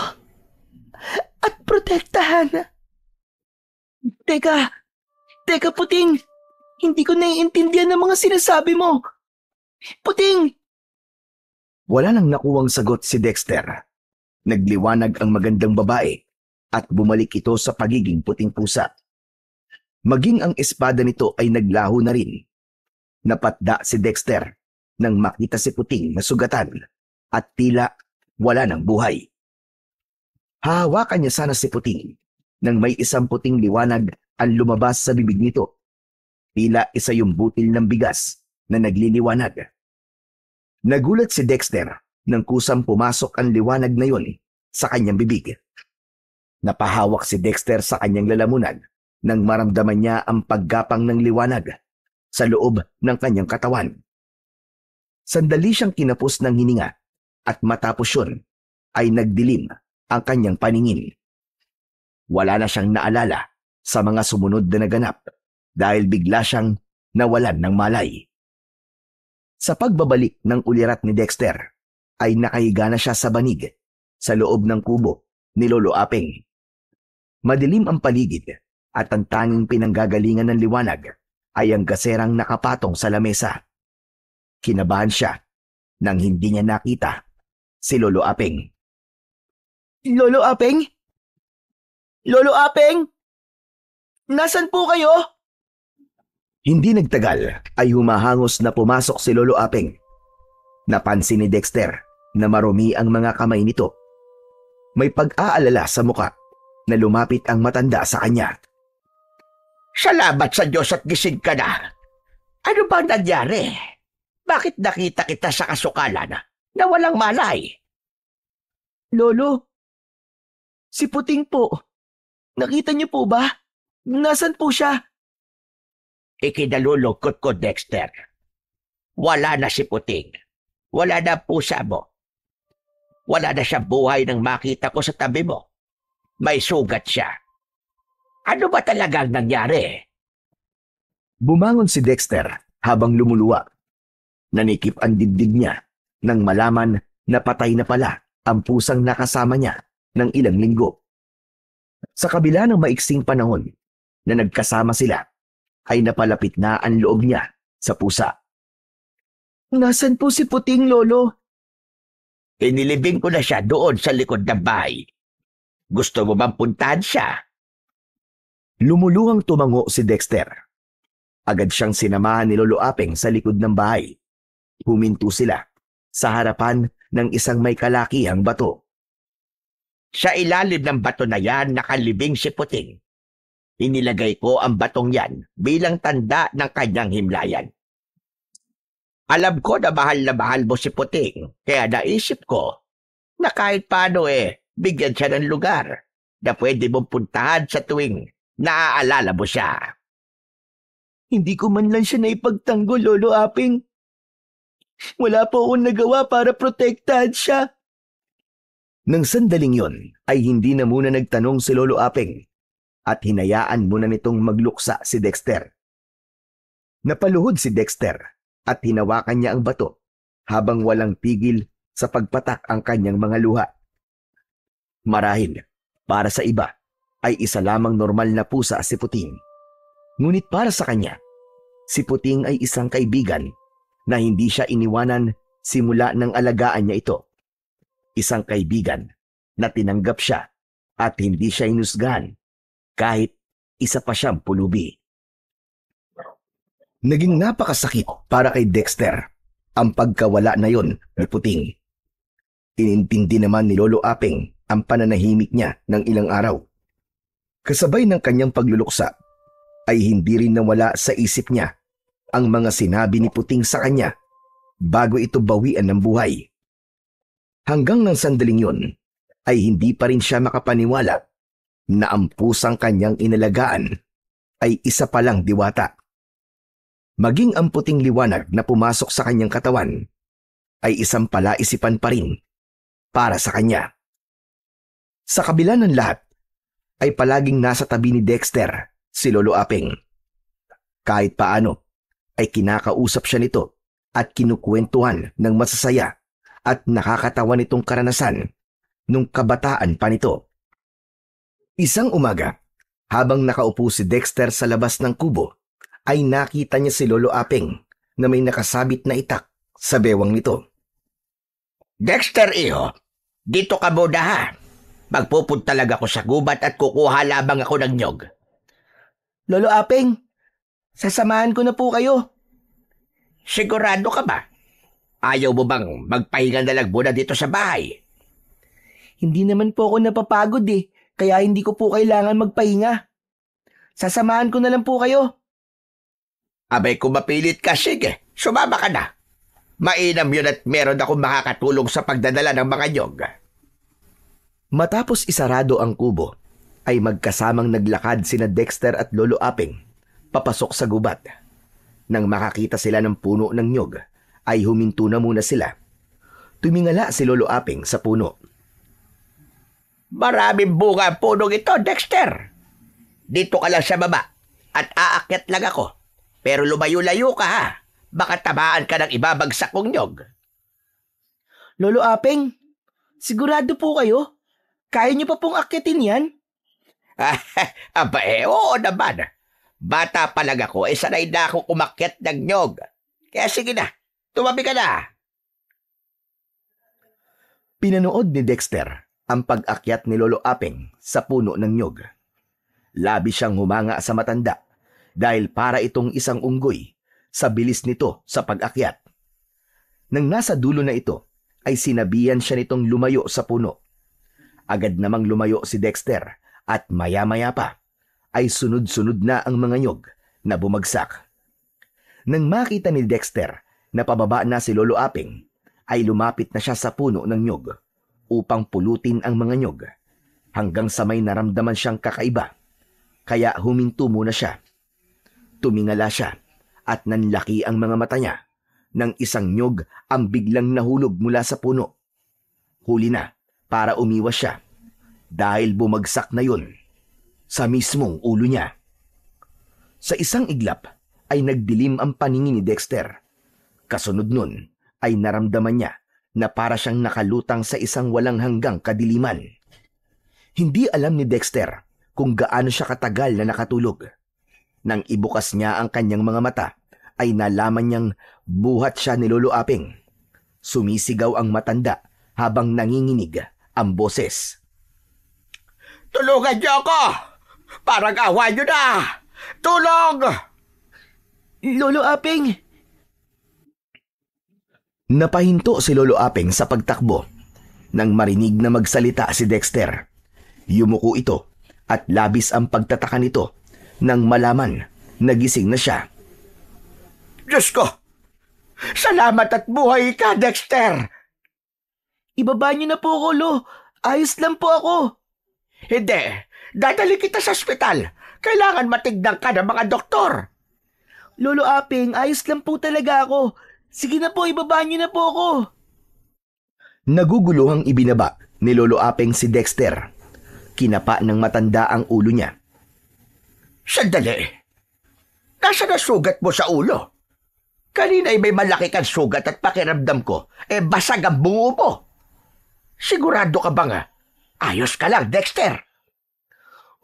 at protektahan. Teka Puting, hindi ko naiintindihan ang mga sinasabi mo. Puting! Wala nang nakuwang sagot si Dexter. Nagliwanag ang magandang babae at bumalik ito sa pagiging puting pusa. Maging ang espada nito ay naglaho na rin. Napatda si Dexter nang makita si Puting na sugatan at tila wala ng buhay. Hahawakan niya sana si Puting nang may isang puting liwanag ang lumabas sa bibig nito. Tila isa yung butil ng bigas na nagliliwanag. Nagulat si Dexter nang kusang pumasok ang liwanag na yon sa kanyang bibig. Napahawak si Dexter sa kanyang lalamunan nang maramdaman niya ang paggapang ng liwanag sa loob ng kanyang katawan. Sandali siyang kinapos ng hininga at matapos yun ay nagdilim ang kanyang paningin. Wala na siyang naalala sa mga sumunod na naganap dahil bigla siyang nawalan ng malay. Sa pagbabalik ng ulirat ni Dexter, ay nakahiga na siya sa banig sa loob ng kubo ni Lolo Aping. Madilim ang paligid at ang tanging pinanggagalingan ng liwanag ay ang gaserang nakapatong sa lamesa. Kinabahan siya nang hindi niya nakita si Lolo Aping. Lolo Aping? Lolo Apeng? Nasaan po kayo? Hindi nagtagal ay humahangos na pumasok si Lolo Apeng. Napansin ni Dexter na marumi ang mga kamay nito. May pag-aalala sa muka na lumapit ang matanda sa kanya. Salamat sa Diyos at gising ka na. Ano bang nangyari? Bakit nakita kita sa kasukalan na walang malay? Lolo, si Puting po. Nakita niyo po ba? Nasaan po siya? Ikinalulungkot ko, Dexter. Wala na si Puting. Wala na pusa mo. Wala na siya buhay nang makita ko sa tabi mo. May sugat siya. Ano ba talagang nangyari? Bumangon si Dexter habang lumuluwa. Nanikip ang dibdib niya nang malaman na patay na pala ang pusang nakasama niya ng ilang linggo. Sa kabila ng maiksing panahon na nagkasama sila, ay napalapit na ang loob niya sa pusa. Nasaan po si Puting, Lolo? Inilibing ko na siya doon sa likod ng bahay. Gusto mo bang puntahan siya? Lumuluhang tumango si Dexter. Agad siyang sinamahan ni Lolo Apeng sa likod ng bahay. Huminto sila sa harapan ng isang may kalakihang bato. Sa ilalim ng bato na yan nakalibing si Puting. Inilagay ko ang batong yan bilang tanda ng kanyang himlayan. Alam ko na mahal mo si Puting, kaya naisip ko na kahit paano bigyan siya ng lugar na pwede mong puntahan sa tuwing naaalala mo siya. Hindi ko man lang siya naipagtanggol, Lolo Apeng. Wala po akong nagawa para protektahan siya. Nang sandaling yon ay hindi na muna nagtanong si Lolo Apeng at hinayaan muna nitong magluksa si Dexter. Napaluhod si Dexter at hinawakan niya ang bato habang walang pigil sa pagpatak ang kanyang mga luha. Marahil, para sa iba, ay isa lamang normal na pusa si Puting. Ngunit para sa kanya, si Puting ay isang kaibigan na hindi siya iniwanan simula ng alagaan niya ito. Isang kaibigan na tinanggap siya at hindi siya inusgahan kahit isa pa siyang pulubi. Naging napakasakit para kay Dexter ang pagkawala na yon ni Puting. Inintindi naman ni Lolo Apeng ang pananahimik niya ng ilang araw. Kasabay ng kanyang pagluluksa ay hindi rin nawala sa isip niya ang mga sinabi ni Puting sa kanya bago ito bawian ng buhay. Hanggang ng sandaling yon ay hindi pa rin siya makapaniwala na ang pusang kanyang inalagaan ay isa palang diwata. Maging ang puting liwanag na pumasok sa kanyang katawan ay isang palaisipan pa rin para sa kanya. Sa kabila ng lahat, ay palaging nasa tabi ni Dexter si Lolo Apeng. Kahit paano, ay kinakausap siya nito at kinukwentuhan ng masasaya at nakakatawa nitong karanasan nung kabataan pa nito. Isang umaga, habang nakaupo si Dexter sa labas ng kubo, ay nakita niya si Lolo Apeng na may nakasabit na itak sa bewang nito. Dexter, iho, dito ka muna ha. Magpupunta lang ako sa gubat at kukuha lamang ako ng nyog. Lolo Apeng, sasamahan ko na po kayo. Sigurado ka ba? Ayaw mo bang magpahinga na lang muna dito sa bahay? Hindi naman po ako napapagod kaya hindi ko po kailangan magpahinga. Sasamahan ko na lang po kayo. Abay kung mapilit ka, sige, sumama ka na. Mainam yun at meron akong makakatulong sa pagdadala ng mga nyog. Matapos isarado ang kubo, ay magkasamang naglakad sina Dexter at Lolo Apeng papasok sa gubat. Nang makakita sila ng puno ng nyog, ay huminto na muna sila. Tumingala si Lolo Apeng sa puno. Maraming bunga ang punong ito, Dexter. Dito ka lang sa baba at aakyat lang ako. Pero lumayo-layo ka ha. Baka tamaan ka ng ibabagsak kong nyog. Lolo Apeng, sigurado po kayo? Kaya niyo pa pong akyatin yan? Aba oo naman. Bata pa lang ako, sanay na akong umakyat ng nyog. Kaya sige na, tumabi ka na. Pinanood ni Dexter ang pag-akyat ni Lolo Apeng sa puno ng nyog. Labis siyang humanga sa matanda dahil para itong isang unggoy sa bilis nito sa pag-akyat. Nang nasa dulo na ito, ay sinabihan siya nitong lumayo sa puno. Agad namang lumayo si Dexter at maya-maya pa ay sunod-sunod na ang mga nyog na bumagsak. Nang makita ni Dexter na pababa na si Lolo Aping, ay lumapit na siya sa puno ng nyog upang pulutin ang mga nyog hanggang sa may naramdaman siyang kakaiba. Kaya huminto muna siya. Tumingala siya at nanlaki ang mga mata niya nang isang nyog ang biglang nahulog mula sa puno. Huli na para umiwas siya dahil bumagsak na yun sa mismong ulo niya. Sa isang iglap ay nagdilim ang paningin ni Dexter. Kasunod nun ay naramdaman niya na para siyang nakalutang sa isang walang hanggang kadiliman. Hindi alam ni Dexter kung gaano siya katagal na nakatulog. Nang ibukas niya ang kanyang mga mata, ay nalaman niyang buhat siya ni Lolo Aping. Sumisigaw ang matanda habang nanginginig ang boses. Tulungan niyo ako! Parang awa niyo na! Tulong! Lolo Aping! Napahinto si Lolo Aping sa pagtakbo nang marinig na magsalita si Dexter. Yumuko ito at labis ang pagtataka nito nang malaman na gising na siya. Diyos ko! Salamat at buhay ka, Dexter! Ibaba niyo na po ako, Lo. Ayos lang po ako. Hindi. Dadali kita sa ospital. Kailangan matignan ka ng mga doktor. Lolo Aping, ayos lang po talaga ako. Sige na po, ibaba niyo na po ako. Naguguluhang ibinaba ni Lolo Aping si Dexter. Kinapa ng matanda ang ulo niya. Sandali. Nasa na sugat mo sa ulo? Kanina ay may malaki kang sugat at pakiramdam ko, basag ang bungo mo. Sigurado ka ba nga? Ayos ka lang, Dexter.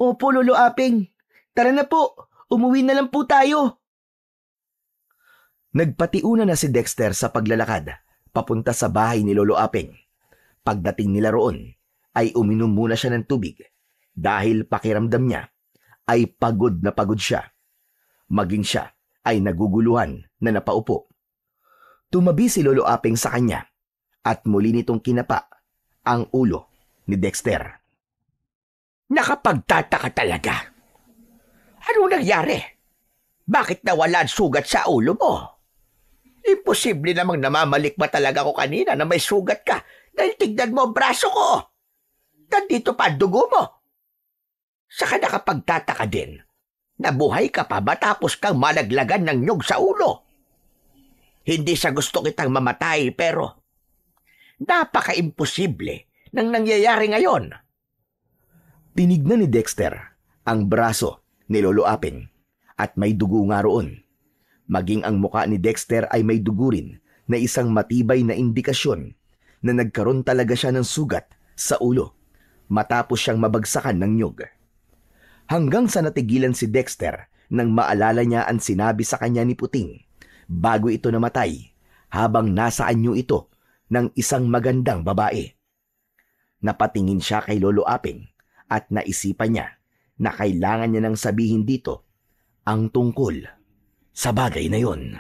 Opo, Lolo Aping. Tara na po, umuwi na lang po tayo. Nagpatiuna na si Dexter sa paglalakad papunta sa bahay ni Lolo Aping. Pagdating nila roon, ay uminom muna siya ng tubig dahil pakiramdam niya ay pagod na pagod siya. Maging siya ay naguguluhan na napaupo. Tumabi si Lolo Aping sa kanya at muli nitong kinapa ang ulo ni Dexter. Nakapagtataka talaga. Ano nangyari? Bakit nawala ang sugat sa ulo mo? Imposible namang namamalik ba talaga ko kanina na may sugat ka dahil tignan mo ang braso ko. Nandito pa ang dugo mo. Saka nakapagtataka din, nabuhay ka pa matapos kang malaglagan ng nyog sa ulo. Hindi sa gusto kitang mamatay pero napaka-imposible nang nangyayari ngayon. Tinignan ni Dexter ang braso ni Lolo Aping at may dugo nga roon. Maging ang muka ni Dexter ay may dugo rin na isang matibay na indikasyon na nagkaroon talaga siya ng sugat sa ulo matapos siyang mabagsakan ng nyog. Hanggang sa natigilan si Dexter nang maalala niya ang sinabi sa kanya ni Puting bago ito namatay habang nasa anyo ito ng isang magandang babae. Napatingin siya kay Lolo Aping at naisipan niya na kailangan niya nang sabihin dito ang tungkol sa bagay na yon.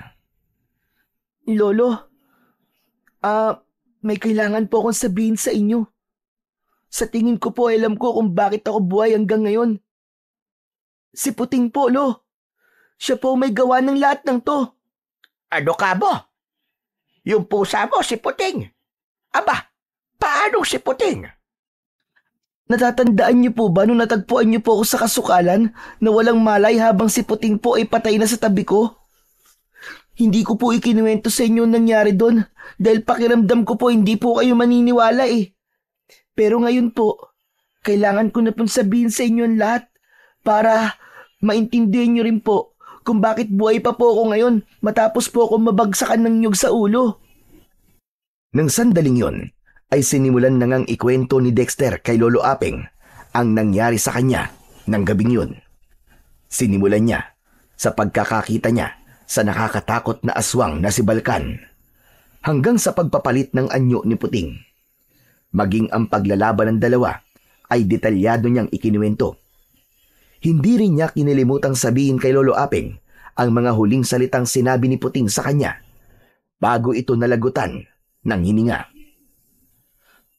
Lolo, may kailangan po akong sabihin sa inyo. Sa tingin ko po alam ko kung bakit ako buhay hanggang ngayon. Si Puting po, Lo. Siya po may gawa ng lahat ng to. Ano ka mo? Yung pusa mo, si Puting. Aba, paano si Puting? Natatandaan niyo po ba nung natagpuan niyo po ako sa kasukalan na walang malay habang si Puting po ay patay na sa tabi ko? Hindi ko po ikinuwento sa inyo nangyari doon dahil pakiramdam ko po hindi po kayo maniniwala eh. Pero ngayon po, kailangan ko na pong sabihin sa inyo ang lahat para maintindihan niyo rin po kung bakit buhay pa po ako ngayon matapos po ako mabagsakan ng nyug sa ulo. Nang sandaling yon, ay sinimulan na ngang ikwento ni Dexter kay Lolo Aping ang nangyari sa kanya ng gabing yun. Sinimulan niya sa pagkakakita niya sa nakakatakot na aswang na si Balkan hanggang sa pagpapalit ng anyo ni Puting. Maging ang paglalaban ng dalawa ay detalyado niyang ikinuwento. Hindi rin niya kinilimutang sabihin kay Lolo Aping ang mga huling salitang sinabi ni Puting sa kanya bago ito nalagutan ng hininga.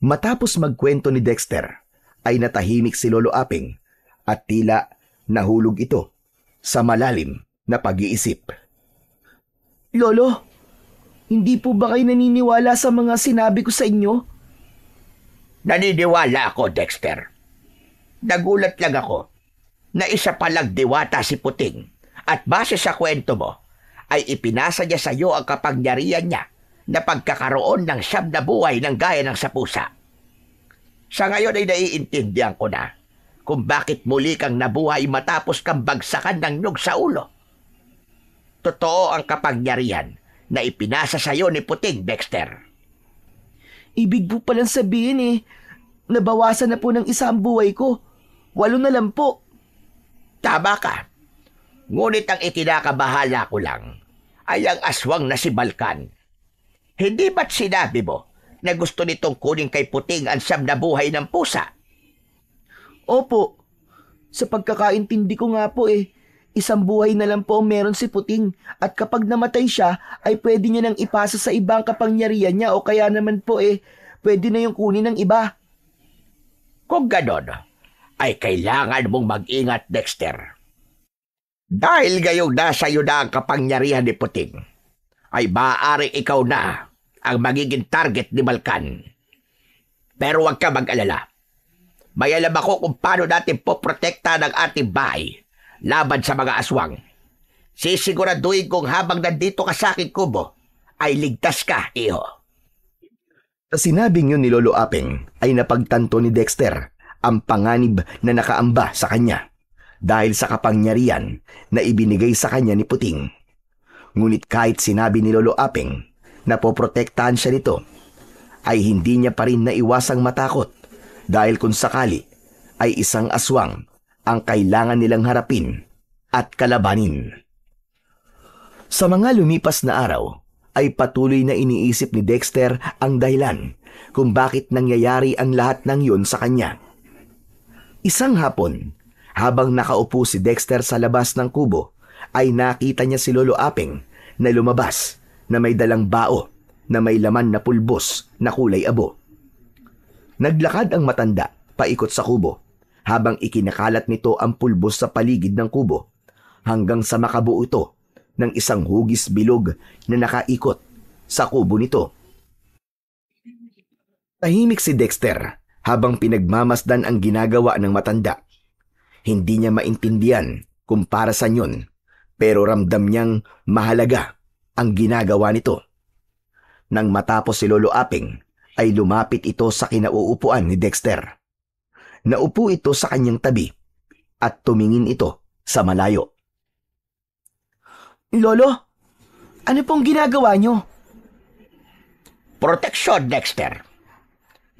Matapos magkwento ni Dexter, ay natahimik si Lolo Aping at tila nahulog ito sa malalim na pag-iisip. Lolo, hindi po ba kayo naniniwala sa mga sinabi ko sa inyo? Naniniwala ako, Dexter. Nagulat lang ako na isa palang diwata si Puting at base sa kwento mo ay ipinasa niya sa iyo ang kapangyarihan niya na pagkakaroon ng 9 na buhay ng gaya ng sa pusa. Sa ngayon ay naiintindihan ko na kung bakit muli kang nabuhay matapos kang bagsakan ng nyug sa ulo. Totoo ang kapangyarihan na ipinasa sa iyo ni Puting, Dexter. Ibig po palang sabihin nabawasan na po ng 1 ang buhay ko. 8 na lang po. Tama ka. Ngunit ang ikinakabahala ko lang ay ang aswang na si Balkan. Hindi ba't sinabi mo na gusto nitong kunin kay Puting ang 9 na buhay ng pusa? Opo. Sa pagkakaintindi ko nga po 1 buhay na lang po ang meron si Puting at kapag namatay siya ay pwede niya nang ipasa sa ibang kapangyarihan niya o kaya naman po pwede na yung kunin ng iba. Kung ganon, ay kailangan mong mag-ingat, Dexter. Dahil ngayong nasa iyo na ang kapangyarihan ni Puting, ay maaaring ikaw na ang magiging target ni Balkan. Pero huwag ka mag-alala. May alam ako kung paano natin poprotekta ng ating bahay laban sa mga aswang. Sisiguraduhin kong habang nandito ka sa aking kubo, ay ligtas ka, iho. Sa sinabing yun ni Lolo Aping ay napagtanto ni Dexter ang panganib na nakaamba sa kanya dahil sa kapangyarihan na ibinigay sa kanya ni Puting. Ngunit kahit sinabi ni Lolo Aping na poprotektahan siya nito, ay hindi niya pa rin naiwasang matakot dahil kung sakali ay isang aswang ang kailangan nilang harapin at kalabanin. Sa mga lumipas na araw, ay patuloy na iniisip ni Dexter ang dahilan kung bakit nangyayari ang lahat ng yun sa kanya. Isang hapon, habang nakaupo si Dexter sa labas ng kubo, ay nakita niya si Lolo Aping na lumabas na may dalang bao na may laman na pulbos na kulay abo. Naglakad ang matanda paikot sa kubo habang ikinakalat nito ang pulbos sa paligid ng kubo hanggang sa makabuo ito ng isang hugis bilog na nakaikot sa kubo nito. Tahimik si Dexter habang pinagmamasdan ang ginagawa ng matanda. Hindi niya maintindihan kung para saan yun, pero ramdam niyang mahalaga ang ginagawa nito. Nang matapos si Lolo Aping, ay lumapit ito sa kinauupuan ni Dexter. Naupo ito sa kanyang tabi at tumingin ito sa malayo. Lolo, ano pong ginagawa niyo? Proteksyon, Dexter.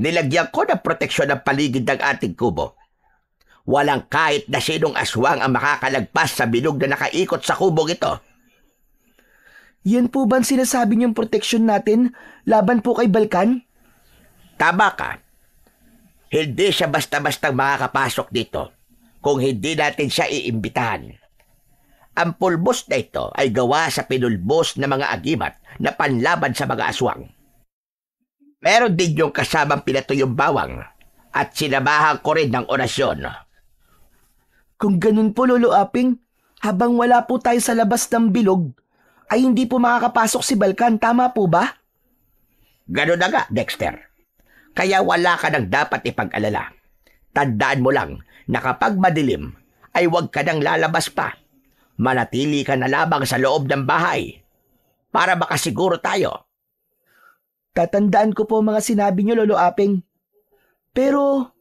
Nilagyan ko ng proteksyon ng paligid ng ating kubo. Walang kahit na sinong aswang ang makakalagpas sa bilog na nakaikot sa kubong ito. Yan po ba ang sinasabi niyong proteksyon natin laban po kay Balkan? Tama ka. Hindi siya basta-bastang makakapasok dito kung hindi natin siya iimbitahan. Ang pulbos na ito ay gawa sa pinulbos na mga agimat na panlaban sa mga aswang. Meron din yung kasamang pinatuyong bawang at sinamahan ko rin ng orasyon. Kung ganun po, Lolo Aping, habang wala po tayo sa labas ng bilog, ay hindi po makakapasok si Balkan, tama po ba? Ganun na nga, Dexter. Kaya wala ka nang dapat ipag-alala. Tandaan mo lang na kapag madilim, ay huwag ka nang lalabas pa. Manatili ka na lamang sa loob ng bahay para makasiguro tayo. Tatandaan ko po mga sinabi niyo, Lolo Aping. Pero,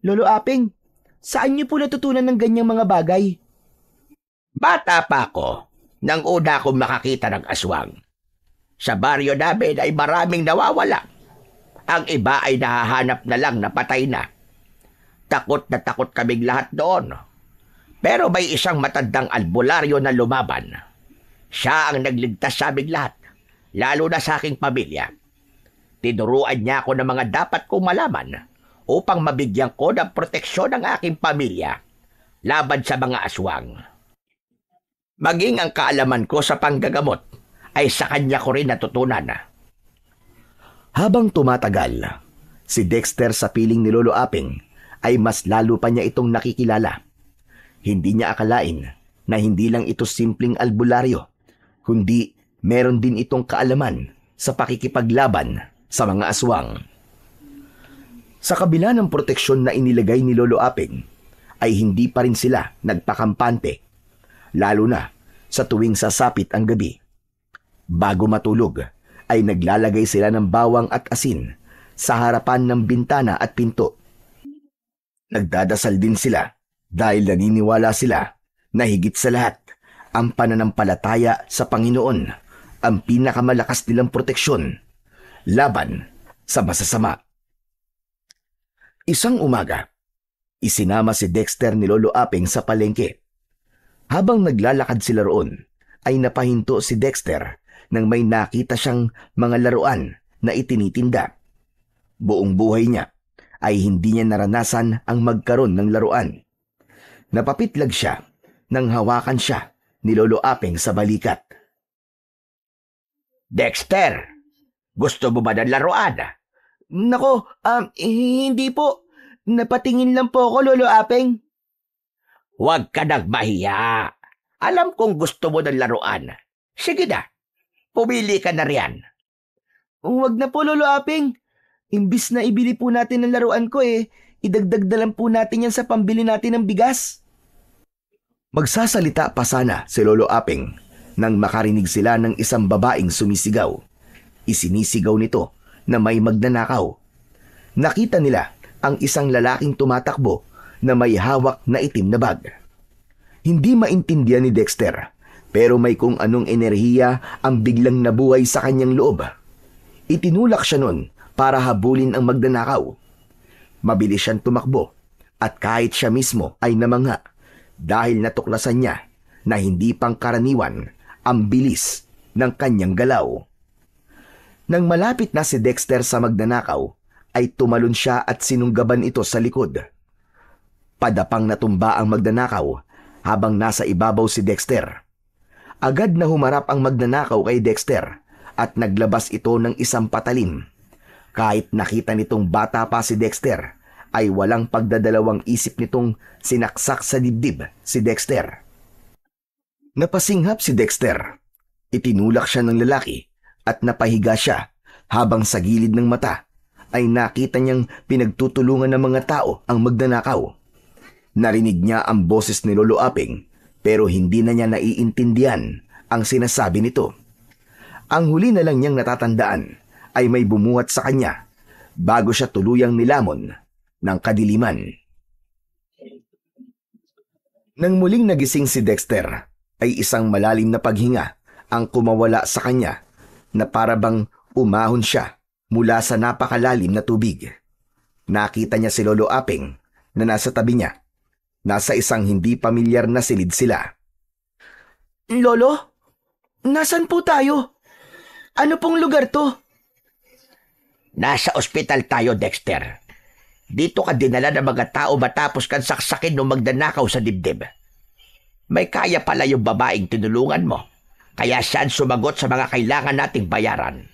Lolo Aping, saan niyo po natutunan ng ganyang mga bagay? Bata pa ako nang una akong makakita ng aswang. Sa baryo namin ay maraming nawawala. Ang iba ay nahahanap na lang na patay na. Takot na takot kaming lahat doon. Pero may isang matandang albularyo na lumaban. Siya ang nagligtas sa aming lahat, lalo na sa aking pamilya. Tinuruan niya ako ng mga dapat kong malaman upang mabigyan ko ng proteksyon ng aking pamilya laban sa mga aswang. Maging ang kaalaman ko sa panggagamot ay sa kanya ko rin natutunan. Habang tumatagal, si Dexter sa piling ni Lolo Aping ay mas lalo pa niya itong nakikilala. Hindi niya akalain na hindi lang ito simpleng albularyo, kundi meron din itong kaalaman sa pakikipaglaban sa mga aswang. Sa kabila ng proteksyon na inilagay ni Lolo Aping, ay hindi pa rin sila nagpakampante, lalo na sa tuwing sasapit ang gabi. Bago matulog, ay naglalagay sila ng bawang at asin sa harapan ng bintana at pinto. Nagdadasal din sila dahil naniniwala sila na higit sa lahat, ang pananampalataya sa Panginoon ang pinakamalakas nilang proteksyon laban sa masasama. Isang umaga, isinama si Dexter ni Lolo Aping sa palengke. Habang naglalakad sila roon, ay napahinto si Dexter nang may nakita siyang mga laruan na itinitinda. Buong buhay niya ay hindi niya naranasan ang magkaroon ng laruan. Napapitlag siya nang hawakan siya ni Lolo Aping sa balikat. Dexter, gusto mo ba ng laruan? Nako, hindi po. Napatingin lang po ako, Lolo Aping. Huwag ka nagmahiya. Alam kong gusto mo ng laruan. Sige na, pumili ka na riyan. Huwag na po, Lolo Aping. Imbis na ibili po natin ng laruan ko idagdag na lang po natin yan sa pambili natin ng bigas. Magsasalita pa sana si Lolo Aping nang makarinig sila ng isang babaeng sumisigaw. Isinisigaw nito na may magnanakaw. Nakita nila ang isang lalaking tumatakbo na may hawak na itim na bag. Hindi maintindihan ni Dexter, pero may kung anong enerhiya ang biglang nabuhay sa kanyang loob. Itinulak siya nun para habulin ang magnanakaw. Mabilis siyang tumakbo at kahit siya mismo ay namangha dahil natuklasan niya na hindi pangkaraniwan ang bilis ng kanyang galaw. Nang malapit na si Dexter sa magnanakaw, ay tumalon siya at sinunggaban ito sa likod. Padapang natumba ang magnanakaw habang nasa ibabaw si Dexter. Agad na humarap ang magnanakaw kay Dexter at naglabas ito ng isang patalim. Kahit nakita nitong bata pa si Dexter, ay walang pagdadalawang isip nitong sinaksak sa dibdib si Dexter. Napasinghap si Dexter. Itinulak siya ng lalaki at napahiga siya habang sa gilid ng mata ay nakita niyang pinagtutulungan ng mga tao ang magnanakaw. Narinig niya ang boses ni Lolo Aping pero hindi na niya naiintindihan ang sinasabi nito. Ang huli na lang niyang natatandaan ay may bumuhat sa kanya bago siya tuluyang nilamon ng kadiliman. Nang muling nagising si Dexter, ay isang malalim na paghinga ang kumawala sa kanya na parabang umahon siya mula sa napakalalim na tubig. Nakita niya si Lolo Aping na nasa tabi niya. Nasa isang hindi pamilyar na silid sila. Lolo, nasan po tayo? Ano pong lugar to? Nasa ospital tayo, Dexter. Dito ka dinala ng mga tao matapos kang saksakin nung magnanakaw sa dibdib. May kaya pala yung babaeng tinulungan mo. Kaya siya ang sumagot sa mga kailangan nating bayaran.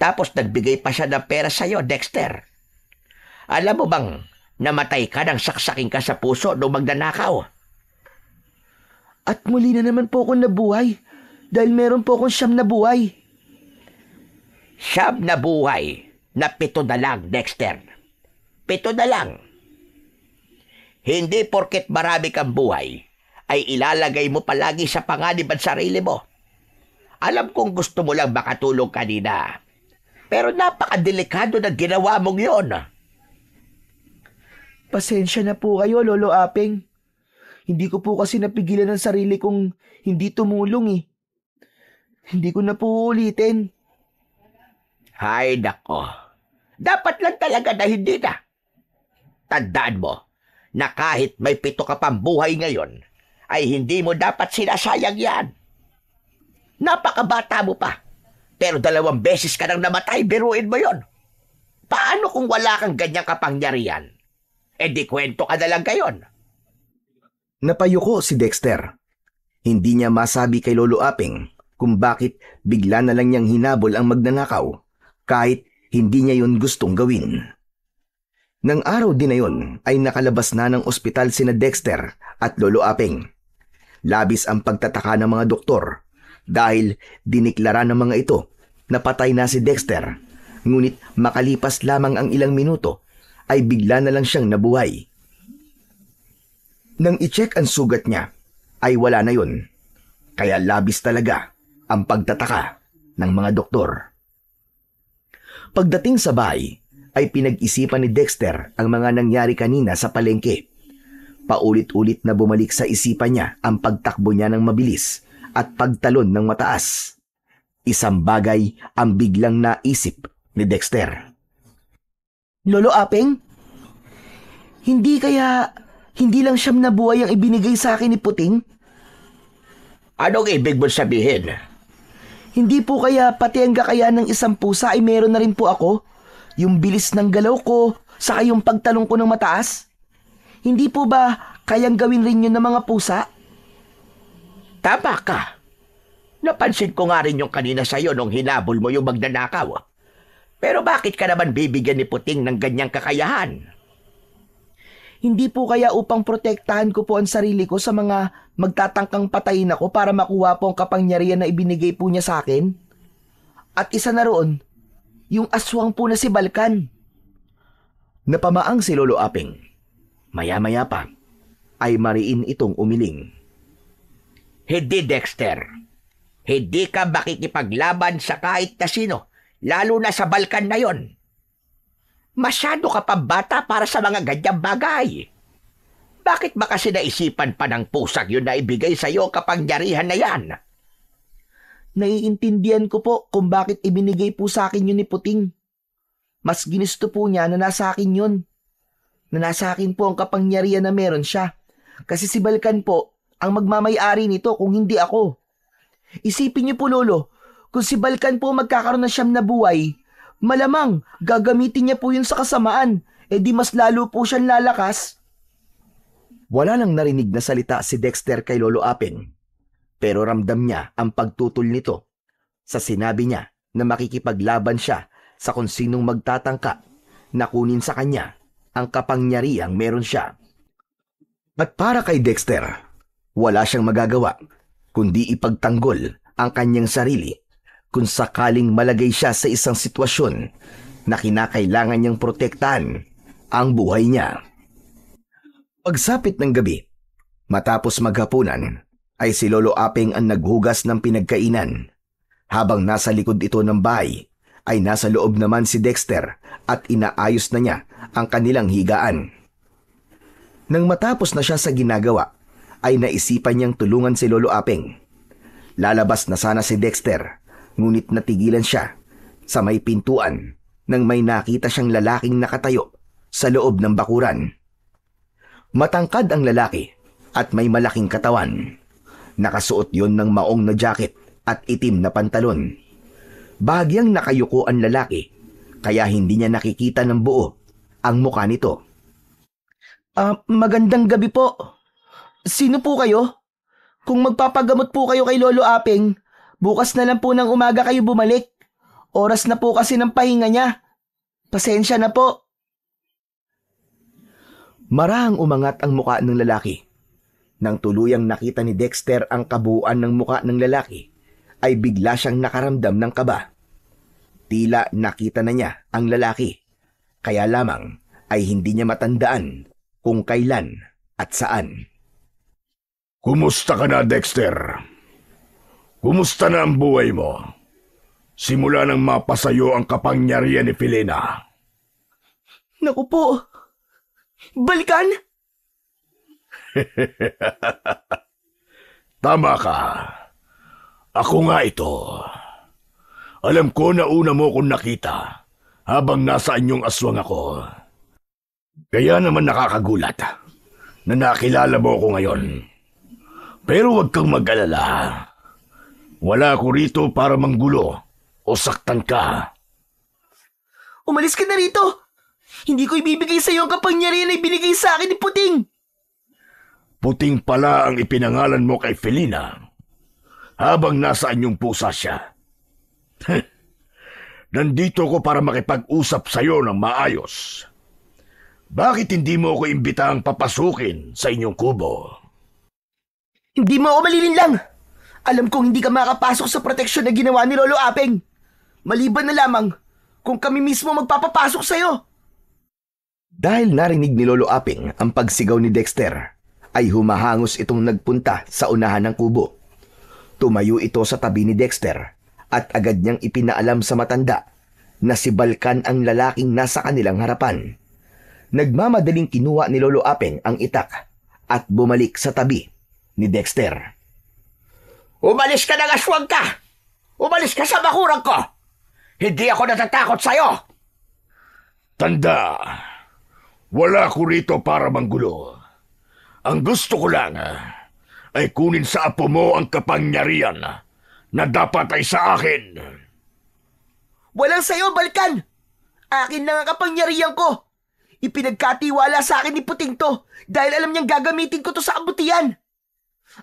Tapos nagbigay pa siya ng pera sa'yo, Dexter. Alam mo bang namatay ka nang saksakin ka sa puso nung magnanakaw? At muli na naman po ako nabuhay dahil meron po akong 9 na buhay. 9 na buhay na 7 na lang, Dexter. 7 na lang. Hindi porket marami kang buhay ay ilalagay mo palagi sa panganib ang sarili mo. Alam kong gusto mo lang makatulong kanina, pero napakadelikado na ginawa mong yon. Pasensya na po kayo, Lolo Aping. Hindi ko po kasi napigilan ang sarili kong hindi tumulong . Hindi ko na po ulitin. Hay nako, dapat lang talaga na hindi na. Tandaan mo na kahit may 7 ka pang buhay ngayon, ay hindi mo dapat sinasayang yan. Napakabata mo pa, pero 2 beses ka nang namatay, biruin mo yon. Paano kung wala kang ganyang kapangyarihan? E di kwento ka na lang gayon. Napayuko si Dexter. Hindi niya masabi kay Lolo Aping kung bakit bigla na lang niyang hinabol ang magnanakaw kahit hindi niya yun gustong gawin. Nang araw din na yun ay nakalabas na ng ospital sina Dexter at Lolo Aping. Labis ang pagtataka ng mga doktor dahil diniklara ng mga ito na patay na si Dexter, ngunit makalipas lamang ang ilang minuto ay bigla na lang siyang nabuhay. Nang i-check ang sugat niya, ay wala na yun. Kaya labis talaga ang pagtataka ng mga doktor. Pagdating sa bahay, ay pinag-isipan ni Dexter ang mga nangyari kanina sa palengke. Paulit-ulit na bumalik sa isipan niya ang pagtakbo niya ng mabilis at pagtalon ng mataas. Isang bagay ang biglang naisip ni Dexter. Lolo Aping? Hindi lang siyam na buhay ang ibinigay sa akin ni Puting? Anong ibig mo sabihin? Hindi po kaya pati ang kakayahan ng isang pusa ay meron na rin po ako? Yung bilis ng galaw ko, saka yung pagtalong ko ng mataas? Hindi po ba kayang gawin rin yun ng mga pusa? Tama ka. Napansin ko nga rin yung kanina sa'yo nung hinabol mo yung magnanakaw. Pero bakit ka naman bibigyan ni Puting ng ganyang kakayahan? Hindi po kaya upang protektahan ko po ang sarili ko sa mga magtatangkang patayin ako para makuha po ang kapangyarihan na ibinigay po niya sa akin? At isa na roon, yung aswang po na si Balkan. Napamaang si Lolo Aping. Maya-maya pa ay mariin itong umiling. Hindi, Dexter. Hindi ka makikipaglaban sa kahit na sino, lalo na sa Balkan na yon. Masyado ka pa bata para sa mga ganyang bagay. Bakit ba kasi naisipan pa ng pusang yun na ibigay sa iyo kapangyarihan na yan? Naiintindihan ko po kung bakit ibinigay po sa akin yun ni Puting. Mas ginusto po niya na nasa akin yun. Na nasa akin po ang kapangyarihan na meron siya. Kasi si Balkan po ang magmamay-ari nito kung hindi ako. Isipin niyo po, Lolo, kung si Balkan po magkakaroon ng siyam na buhay, malamang gagamitin niya po yun sa kasamaan, di mas lalo po siyang lalakas. Wala nang narinig na salita si Dexter kay Lolo Aping, pero ramdam niya ang pagtutol nito sa sinabi niya na makikipaglaban siya sa kung sinong magtatangka na kunin sa kanya ang kapangyarihang meron siya. At para kay Dexter, wala siyang magagawa kundi ipagtanggol ang kanyang sarili kung sakaling malagay siya sa isang sitwasyon na kinakailangan niyang protektahan ang buhay niya. Pagsapit ng gabi, matapos maghapunan, ay si Lolo Aping ang naghugas ng pinagkainan. Habang nasa likod ito ng bahay, ay nasa loob naman si Dexter at inaayos na niya ang kanilang higaan. Nang matapos na siya sa ginagawa, ay naisipan niyang tulungan si Lolo Aping. Lalabas na sana si Dexter, ngunit natigilan siya sa may pintuan nang may nakita siyang lalaking nakatayo sa loob ng bakuran. Matangkad ang lalaki at may malaking katawan. Nakasuot yon ng maong na jacket at itim na pantalon. Bahagyang nakayuko ang lalaki, kaya hindi niya nakikita ng buo ang mukha nito. Magandang gabi po. Sino po kayo? Kung magpapagamot po kayo kay Lolo Aping, bukas na lang po ng umaga kayo bumalik. Oras na po kasi ng pahinga niya. Pasensya na po. Marahang umangat ang mukha ng lalaki. Nang tuluyang nakita ni Dexter ang kabuuan ng mukha ng lalaki, ay bigla siyang nakaramdam ng kaba. Tila nakita na niya ang lalaki, kaya lamang ay hindi niya matandaan kung kailan at saan. Kumusta ka na, Dexter? Kumusta na ang buhay mo? Simula nang mapasayo ang kapangyarihan ni Filena. Naku po! Balkan! Tama ka. Ako nga ito. Alam ko na una mo kong nakita habang nasa anyong aswang ako. Kaya naman nakakagulat na nakilala mo ako ngayon. Pero huwag kang mag-alala. Wala ako rito para manggulo o saktan ka. Umalis ka na rito! Hindi ko ibibigay sa iyo ang kapangyarihan na ibinigay sa akin ni Puting! Puting pala ang ipinangalan mo kay Felina habang nasa anyong pusa siya. Nandito ko para makipag-usap sa'yo ng maayos. Bakit hindi mo ako imbitang papasukin sa inyong kubo? Hindi mo ako malilinlang. Alam kong hindi ka makapasok sa proteksyon na ginawa ni Lolo Apeng. Maliban na lamang kung kami mismo magpapapasok sa'yo. Dahil narinig ni Lolo Apeng ang pagsigaw ni Dexter, ay humahangos itong nagpunta sa unahan ng kubo. Tumayo ito sa tabi ni Dexter at agad niyang ipinaalam sa matanda na si Balkan ang lalaking nasa kanilang harapan. Nagmamadaling kinuha ni Lolo Apeng ang itak at bumalik sa tabi ni Dexter. Umalis ka ng aswang ka! Umalis ka sa bakurang ko! Hindi ako natatakot sa'yo! Tanda, wala ko rito para manggulo. Ang gusto ko lang ay kunin sa apo mo ang kapangyarihan na dapat ay sa akin. Walang sa'yo, Balkan! Akin lang ang kapangyarihan ko! Ipinagkatiwala sa akin ni Puting to dahil alam niyang gagamitin ko to sa kabutihan.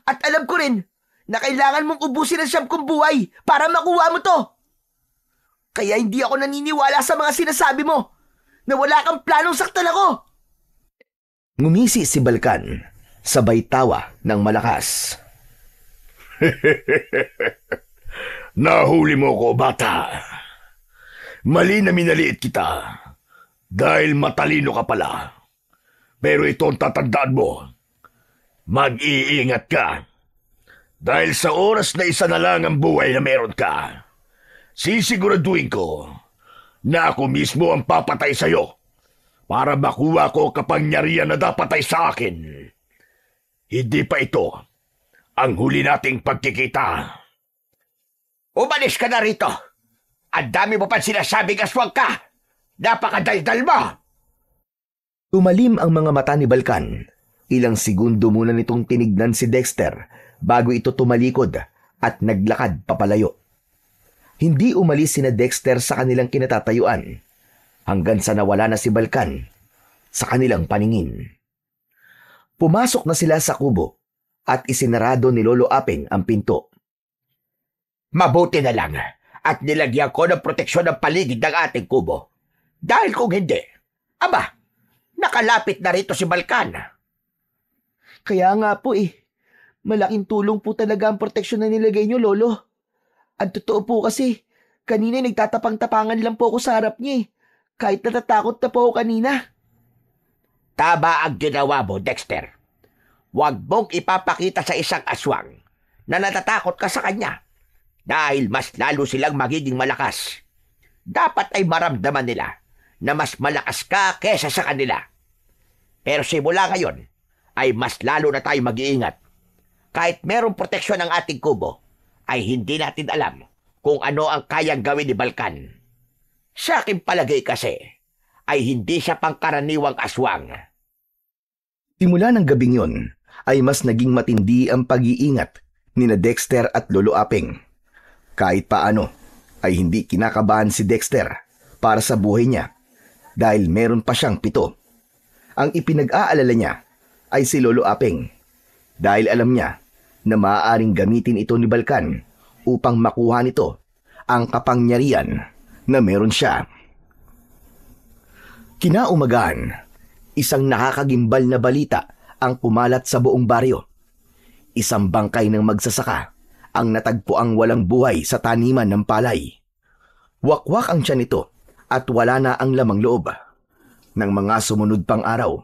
At alam ko rin na kailangan mong ubusin ang 7 buhay para makuha mo to. Kaya hindi ako naniniwala sa mga sinasabi mo na wala kang planong saktan ako. Ngumisi si Balkan, sabay tawa ng malakas. Nahuli mo ko, bata. Mali na minaliit kita dahil matalino ka pala. Pero ito ang tatandaan mo. Mag-iingat ka. Dahil sa oras na isa na lang ang buhay na meron ka, sisiguraduhin ko na ako mismo ang papatay sa'yo para makuha ko kapangyarihan na dapat ay sa akin. Hindi pa ito ang huli nating pagkikita. Umalis ka na rito! Ang dami mo pa sinasabing aswang ka! Napakadaldal mo! Tumalim ang mga mata ni Balkan. Ilang segundo muna nitong tinignan si Dexter bago ito tumalikod at naglakad papalayo. Hindi umalis sina Dexter sa kanilang kinatatayuan hanggang sa nawala na si Balkan sa kanilang paningin. Pumasok na sila sa kubo at isinarado ni Lolo Apeng ang pinto. Mabuti na lang at nilagyan ko ng proteksyon ng paligid ng ating kubo. Dahil kung hindi, aba, nakalapit na rito si Balkan. Kaya nga po malaking tulong po talaga ang proteksyon na nilagay niyo, Lolo. At totoo po kasi, kanina nagtatapang-tapangan lang po ako sa harap niya kahit natatakot na po ako kanina. Tama ang ginawa mo, Dexter. Huwag mong ipapakita sa isang aswang na natatakot ka sa kanya dahil mas lalo silang magiging malakas. Dapat ay maramdaman nila na mas malakas ka kesa sa kanila. Pero simula ngayon, ay mas lalo na tayo mag-iingat. Kahit merong proteksyon ang ating kubo, ay hindi natin alam kung ano ang kayang gawin ni Balkan. Sa aking palagay kasi, ay hindi siya pangkaraniwang aswang. Simula ng gabing yon, ay mas naging matindi ang pag-iingat ni na Dexter at Lolo Apeng. Kahit paano, ay hindi kinakabahan si Dexter para sa buhay niya dahil meron pa siyang 7. Ang ipinag-aalala niya ay si Lolo Apeng dahil alam niya na maaaring gamitin ito ni Balkan upang makuha nito ang kapangyarihan na meron siya. Kinaumagahan, isang nakakagimbal na balita ang pumalat sa buong baryo. Isang bangkay ng magsasaka ang natagpuang walang buhay sa taniman ng palay. Wakwak ang tiyan nito at wala na ang lamang loob. Nang mga sumunod pang araw,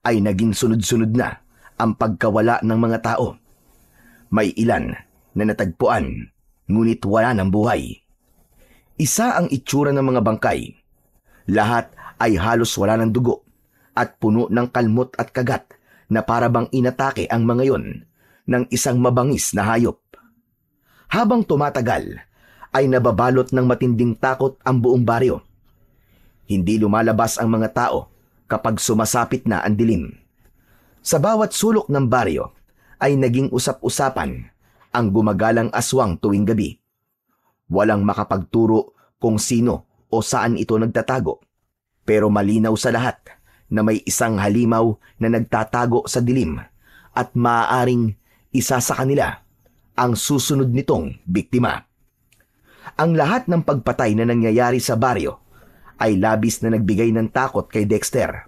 ay naging sunod-sunod na ang pagkawala ng mga tao. May ilan na natagpuan, ngunit wala ng buhay. Isa ang itsura ng mga bangkay. Lahat ay halos wala ng dugo at puno ng kalmot at kagat na parabang inatake ang mga yon ng isang mabangis na hayop. Habang tumatagal, ay nababalot ng matinding takot ang buong baryo. Hindi lumalabas ang mga tao kapag sumasapit na ang dilim. Sa bawat sulok ng baryo ay naging usap-usapan ang gumagalang aswang tuwing gabi. Walang makapagturo kung sino o saan ito nagtatago, pero malinaw sa lahat na may isang halimaw na nagtatago sa dilim at maaaring isa sa kanila ang susunod nitong biktima. Ang lahat ng pagpatay na nangyayari sa baryo ay labis na nagbigay ng takot kay Dexter.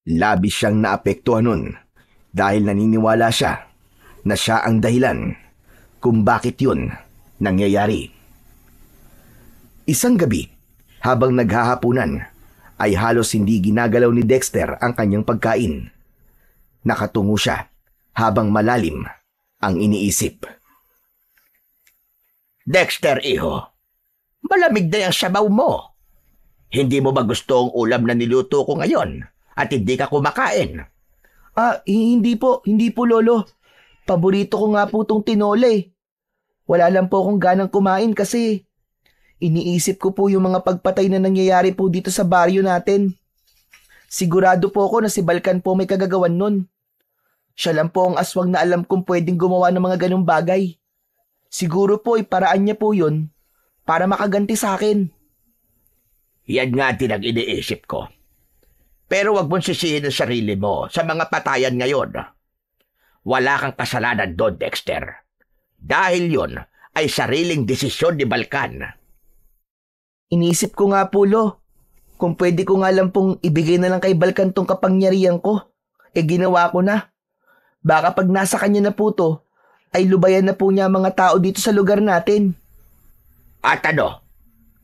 Labis siyang naapektuhan nun dahil naniniwala siya na siya ang dahilan kung bakit yun nangyayari. Isang gabi, habang naghahapunan, ay halos hindi ginagalaw ni Dexter ang kanyang pagkain. Nakatungo siya habang malalim ang iniisip. Dexter, iho, malamig na yung sabaw mo. Hindi mo ba gusto ang ulam na niluto ko ngayon at hindi ka kumakain? Hindi po, lolo. Paborito ko nga po tong tinola eh. Wala lang po akong ganang kumain kasi iniisip ko po yung mga pagpatay na nangyayari po dito sa baryo natin. Sigurado po ako na si Balkan po may kagagawan nun. Siya lang po ang aswang na alam kong pwedeng gumawa ng mga ganong bagay. Siguro po iparaan niya po yun para makaganti sa akin. Yan nga din ang iniisip ko. Pero wag mong sisihin ang sarili mo sa mga patayan ngayon. Wala kang kasalanan doon, Dexter. Dahil yon ay sariling desisyon ni Balkan. Iniisip ko nga po, Lo. Kung pwede ko nga lang pong ibigay na lang kay Balkan tong kapangyarihan ko, ginawa ko na. Baka pag nasa kanya na po to, ay lubayan na po niya mga tao dito sa lugar natin. At ano,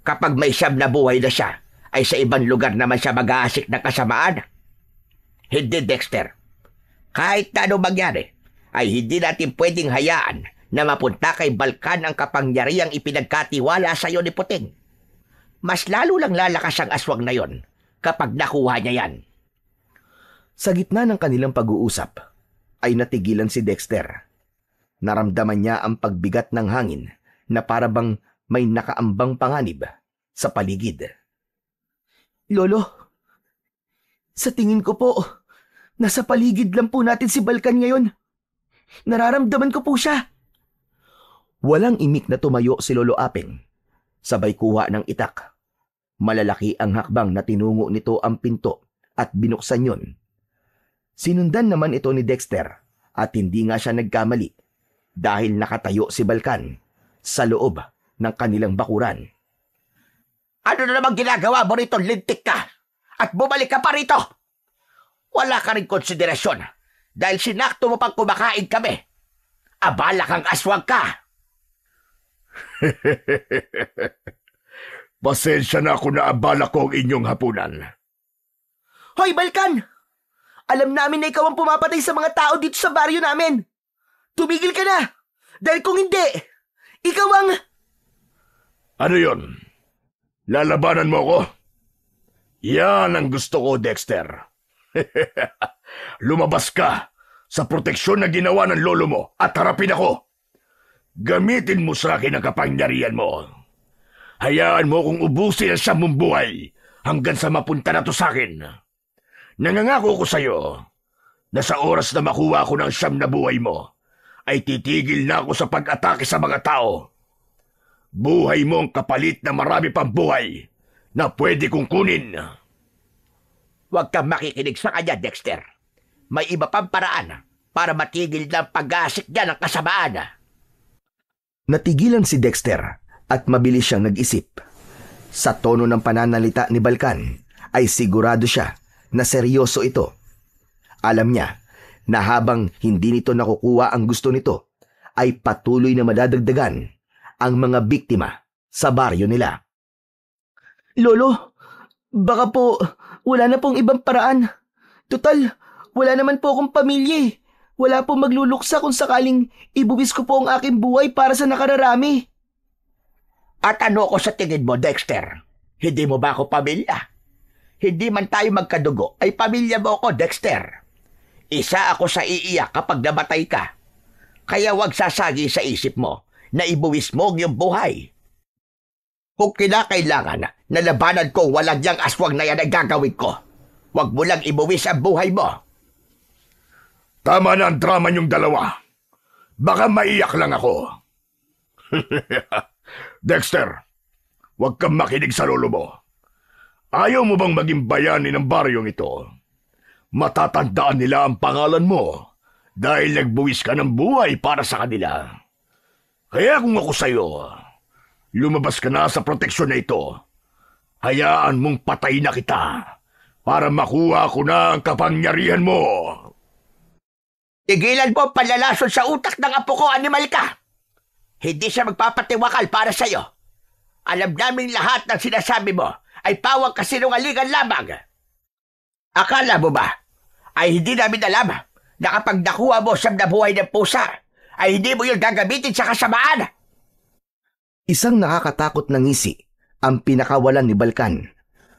kapag may siyam na buhay na siya, ay sa ibang lugar naman siya mag-aasik ng kasamaan? Hindi, Dexter. Kahit na ano mangyari, ay hindi natin pwedeng hayaan na mapunta kay Balkan ang kapangyarihang ipinagkatiwala sa iyo ni Puting. Mas lalo lang lalakas ang aswang na yon kapag nakuha niya yan. Sa gitna ng kanilang pag-uusap, ay natigilan si Dexter. Naramdaman niya ang pagbigat ng hangin na parabang may nakaambang panganib sa paligid. Lolo, sa tingin ko po, nasa paligid lang po natin si Balkan ngayon. Nararamdaman ko po siya. Walang imik na tumayo si Lolo Aping. Sabay kuha ng itak. Malalaki ang hakbang na tinungo nito ang pinto at binuksan yun. Sinundan naman ito ni Dexter at hindi nga siya nagkamali dahil nakatayo si Balkan sa loob ng kanilang bakuran. Ano na namang ginagawa mo rito, lintik ka? At bumalik ka pa rito? Wala ka rin konsiderasyon dahil sinakto mo pang kumakain kami. Abala kang aswang ka. Pasensya na ako na abala ko ang inyong hapunan. Hoy, Balkan! Alam namin na ikaw ang pumapatay sa mga tao dito sa baryo namin. Tumigil ka na! Dahil kung hindi, ikaw ang... Ano yon? Lalabanan mo ko? Yan ang gusto ko, Dexter. Lumabas ka sa proteksyon na ginawa ng lolo mo at harapin ako. Gamitin mo sa akin ang kapangyarihan mo. Hayaan mo kung ubusin ang siyam mong buhay hanggang sa mapunta na to sa akin. Nangangako ko sa iyo na sa oras na makuha ko ng siyam na buhay mo, ay titigil na ako sa pag-atake sa mga tao. Buhay mo ang kapalit na marami pang buhay na pwede kong kunin. Huwag kang makikinig sa kanya, Dexter. May iba pang paraan para matigil ng pag-aasik niya ng kasamaan. Natigilan si Dexter at mabilis siyang nag-isip. Sa tono ng pananalita ni Balkan ay sigurado siya na seryoso ito. Alam niya na habang hindi nito nakukuha ang gusto nito, ay patuloy na madadagdagan ang mga biktima sa baryo nila. Lolo, baka po wala na pong ibang paraan. Total, wala naman po akong pamilya eh. Wala pong magluluksa kung sakaling ibuwis ko po ang aking buhay para sa nakararami. At ano ko sa tingin mo, Dexter? Hindi mo ba ako pamilya? Hindi man tayo magkadugo, ay pamilya mo ako, Dexter. Isa ako sa iiyak kapag namatay ka. Kaya wag sasagi sa isip mo na ibuwis mo ang iyong buhay. Kung kinakailangan na labanan ko walang yang aswang na yan ay gagawin ko, wag mo lang ibuwis ang buhay mo. Tama na ang drama niyong dalawa. Baka maiyak lang ako. Dexter, wag kang makinig sa lolo mo. Ayaw mo bang maging bayani ng baryong ito? Matatandaan nila ang pangalan mo. dahil nagbuwis ka ng buhay para sa kanila. Kaya kung ako sa'yo, lumabas ka na sa proteksyon na ito. Hayaan mong patay na kita para makuha ko na ang kapangyarihan mo. Tigilan mo ang panlalason sa utak ng apo ko, animal ka! Hindi siya magpapatiwakal para sa'yo. Alam naming lahat ng sinasabi mo ay pawang kasinungalingan lamang. Akala mo ba ay hindi namin alam na kapag nakuha mo siyang nabuhay ng pusa, ay hindi mo yun gagamitin sa kasamaan? Isang nakakatakot na ngisi ang pinakawalan ni Balkan.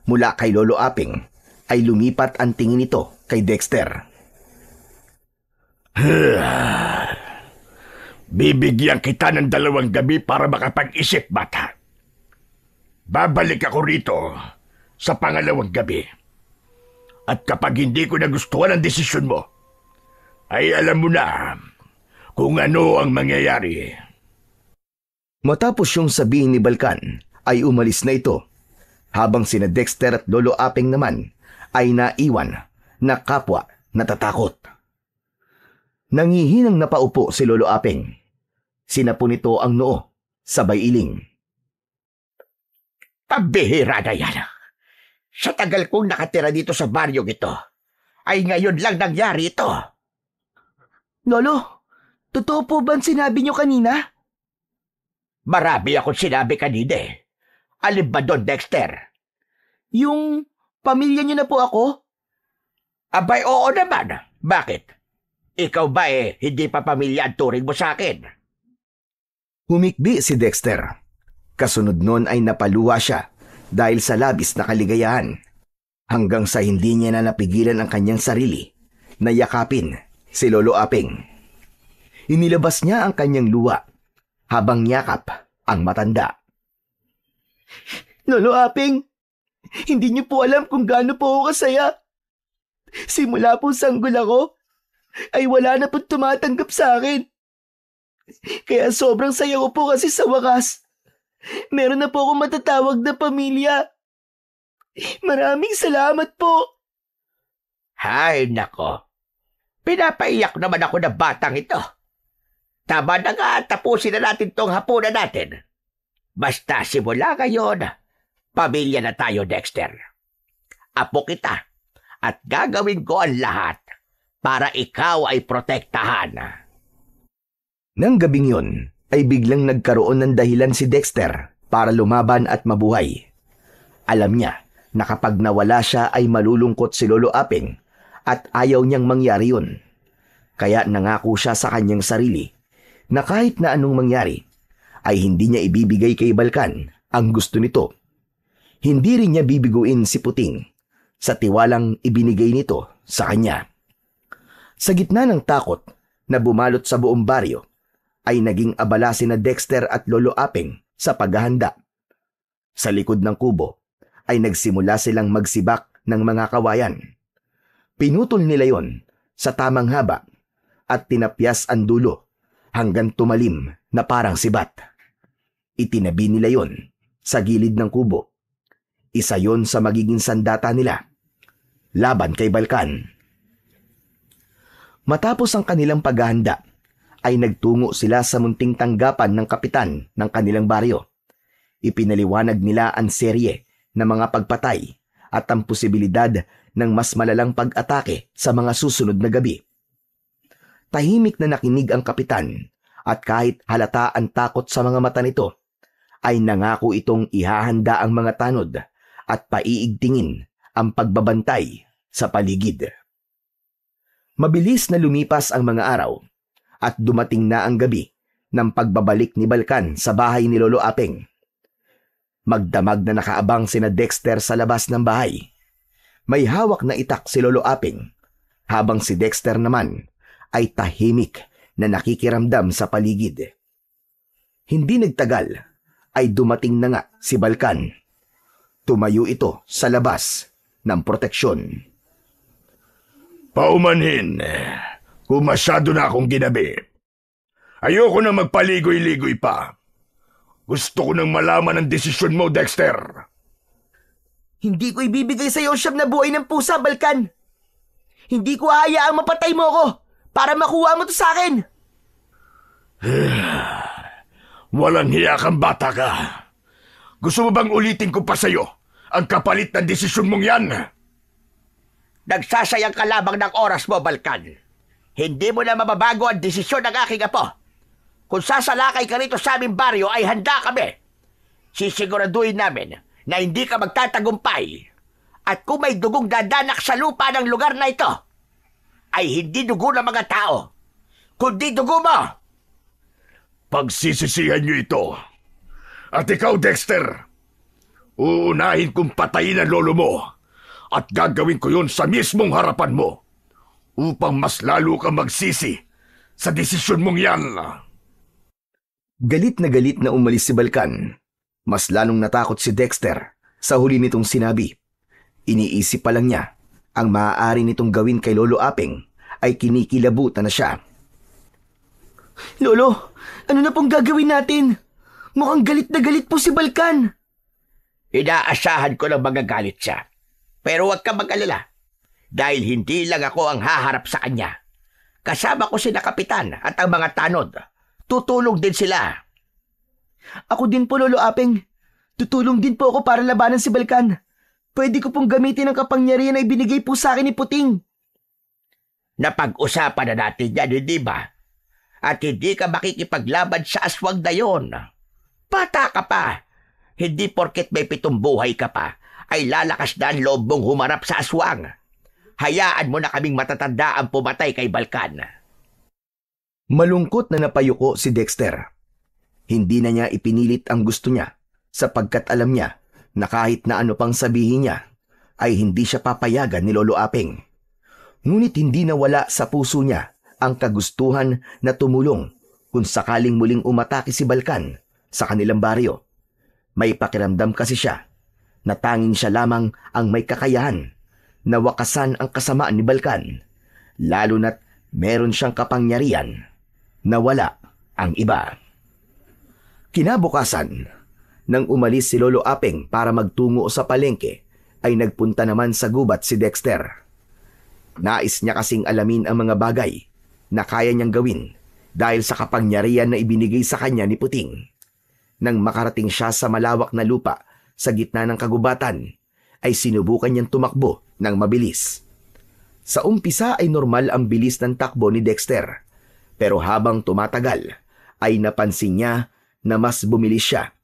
Mula kay Lolo Aping ay lumipat ang tingin nito kay Dexter. Bibigyan kita ng 2 gabi para makapag-isip, bata. Babalik ako rito sa pangalawang gabi. At kapag hindi ko nagustuhan ang desisyon mo, ay alam mo na kung ano ang mangyayari. Matapos yung sabihin ni Balkan, ay umalis na ito, habang sina Dexter at Lolo Aping naman ay naiwan na kapwa natatakot. Nangihinang napaupo si Lolo Aping. Sinapo nito ang noo, sabay iling. Pambihira na yan. Sa tagal kong nakatira dito sa baryong ito, ay ngayon lang nangyari ito. Lolo, totoo po ba ang sinabi niyo kanina? Marami akong sinabi kanina eh. Alin ba doon, Dexter? Yung pamilya niyo na po ako? Abay, oo naman. Bakit? Ikaw ba hindi pa pamilya ang turing mo sa akin? Humikbi si Dexter. Kasunod nun ay napaluwa siya dahil sa labis na kaligayahan, hanggang sa hindi niya na napigilan ang kanyang sarili na yakapin si Lolo Aping. Inilabas niya ang kanyang luwa habang yakap ang matanda. Lolo Aping, hindi niyo po alam kung gaano po ako kasaya. Simula po sanggol ako, ay wala na po tumatanggap sa akin. Kaya sobrang saya ko po kasi sa wakas, meron na po akong matatawag na pamilya. Maraming salamat po. Hay nako, pinapaiyak naman ako ng batang ito. Tama na nga, tapusin na natin tong hapunan natin. Basta simula ngayon, pamilya na tayo, Dexter. Apo kita at gagawin ko ang lahat para ikaw ay protektahan. Nang gabing yun, ay biglang nagkaroon ng dahilan si Dexter para lumaban at mabuhay. Alam niya na kapag nawala siya ay malulungkot si Lolo Aping at ayaw niyang mangyari yun. Kaya nangako siya sa kanyang sarili na kahit na anong mangyari, ay hindi niya ibibigay kay Balkan ang gusto nito. Hindi rin niya bibiguin si Puting sa tiwalang ibinigay nito sa kanya. Sa gitna ng takot na bumalot sa buong baryo, ay naging abala sina Dexter at Lolo Aping sa paghahanda. Sa likod ng kubo ay nagsimula silang magsibak ng mga kawayan. Pinutol nila yon sa tamang haba at tinapyas ang dulo hanggang tumalim na parang sibat. Itinabi nila yon sa gilid ng kubo. Isa yon sa magiging sandata nila laban kay Balkan. Matapos ang kanilang paghahanda, ay nagtungo sila sa munting tanggapan ng kapitan ng kanilang baryo. Ipinaliwanag nila ang serye ng mga pagpatay at ang posibilidad ng mas malalang pag-atake sa mga susunod na gabi. Tahimik na nakinig ang kapitan at kahit halata ang takot sa mga mata nito, ay nangako itong ihahanda ang mga tanod at paiigtingin ang pagbabantay sa paligid. Mabilis na lumipas ang mga araw at dumating na ang gabi ng pagbabalik ni Balkan sa bahay ni Lolo Aping. Magdamag na nakaabang sina Dexter sa labas ng bahay. May hawak na itak si Lolo Aping, habang si Dexter naman ay tahimik na nakikiramdam sa paligid. Hindi nagtagal ay dumating na nga si Balkan. Tumayo ito sa labas ng proteksyon. Paumanhin, kung masyado na akong ginabi. Ayoko na magpaligoy-ligoy pa. Gusto ko nang malaman ang desisyon mo, Dexter. Hindi ko ibibigay sa iyo siyam na buhay ng pusa, Balkan. Hindi ko hayaang mapatay mo ako para makuha mo to sa akin. Walang hiya kang bata ka. Gusto mo bang ulitin ko pa sa'yo ang kapalit ng desisyon mong yan? Nagsasayang ka lamang ng oras mo, Balkan. Hindi mo na mababago ang desisyon ng aking apo. Kung sasalakay ka rito sa aming baryo ay handa kami. Sisiguraduhin namin na hindi ka magtatagumpay. At kung may dugong dadanak sa lupa ng lugar na ito, ay hindi dugo ng mga tao, kundi dugo mo. Pagsisisihan niyo ito. At ikaw, Dexter, uunahin kong patayin ang lolo mo at gagawin ko yun sa mismong harapan mo upang mas lalo kang magsisi sa desisyon mong yan. Galit na umalis si Balkan. Mas lalong natakot si Dexter sa huli nitong sinabi. Iniisip pa lang niya ang maaari nitong gawin kay Lolo Apeng ay kinikilabutan na siya. Lolo, ano na pong gagawin natin? Mukhang galit na galit po si Balkan. Inaasahan ko na magagalit siya. Pero huwag ka mag-alala. Dahil hindi lang ako ang haharap sa kanya. Kasama ko sina Kapitan at ang mga tanod. Tutulong din sila. Ako din po, Lolo Apeng. Tutulong din po ako para labanan si Balkan. Pwede ko pong gamitin ang kapangyarihan na ibinigay po sa akin ni Puting. Napag-usapan na natin yan, hindi ba? At hindi ka makikipaglaban sa aswang na yon. Bata ka pa. Hindi porket may 7 buhay ka pa, ay lalakas na ang loob mong humarap sa aswang. Hayaan mo na kaming matatanda ang pumatay kay Balkan. Malungkot na napayuko si Dexter. Hindi na niya ipinilit ang gusto niya sapagkat alam niya na kahit na ano pang sabihin niya ay hindi siya papayagan ni Lolo Apeng. Ngunit hindi nawala sa puso niya ang kagustuhan na tumulong kung sakaling muling umatake si Balkan sa kanilang baryo. May pakiramdam kasi siya na tanging siya lamang ang may kakayahan na wakasan ang kasamaan ni Balkan, lalo na't meron siyang kapangyarihan na wala ang iba. Kinabukasan, nang umalis si Lolo Apeng para magtungo sa palengke, ay nagpunta naman sa gubat si Dexter. Nais niya kasing alamin ang mga bagay na kaya niyang gawin dahil sa kapangyarihan na ibinigay sa kanya ni Puting. Nang makarating siya sa malawak na lupa sa gitna ng kagubatan, ay sinubukan niyang tumakbo ng mabilis. Sa umpisa ay normal ang bilis ng takbo ni Dexter, pero habang tumatagal ay napansin niya na mas bumilis siya.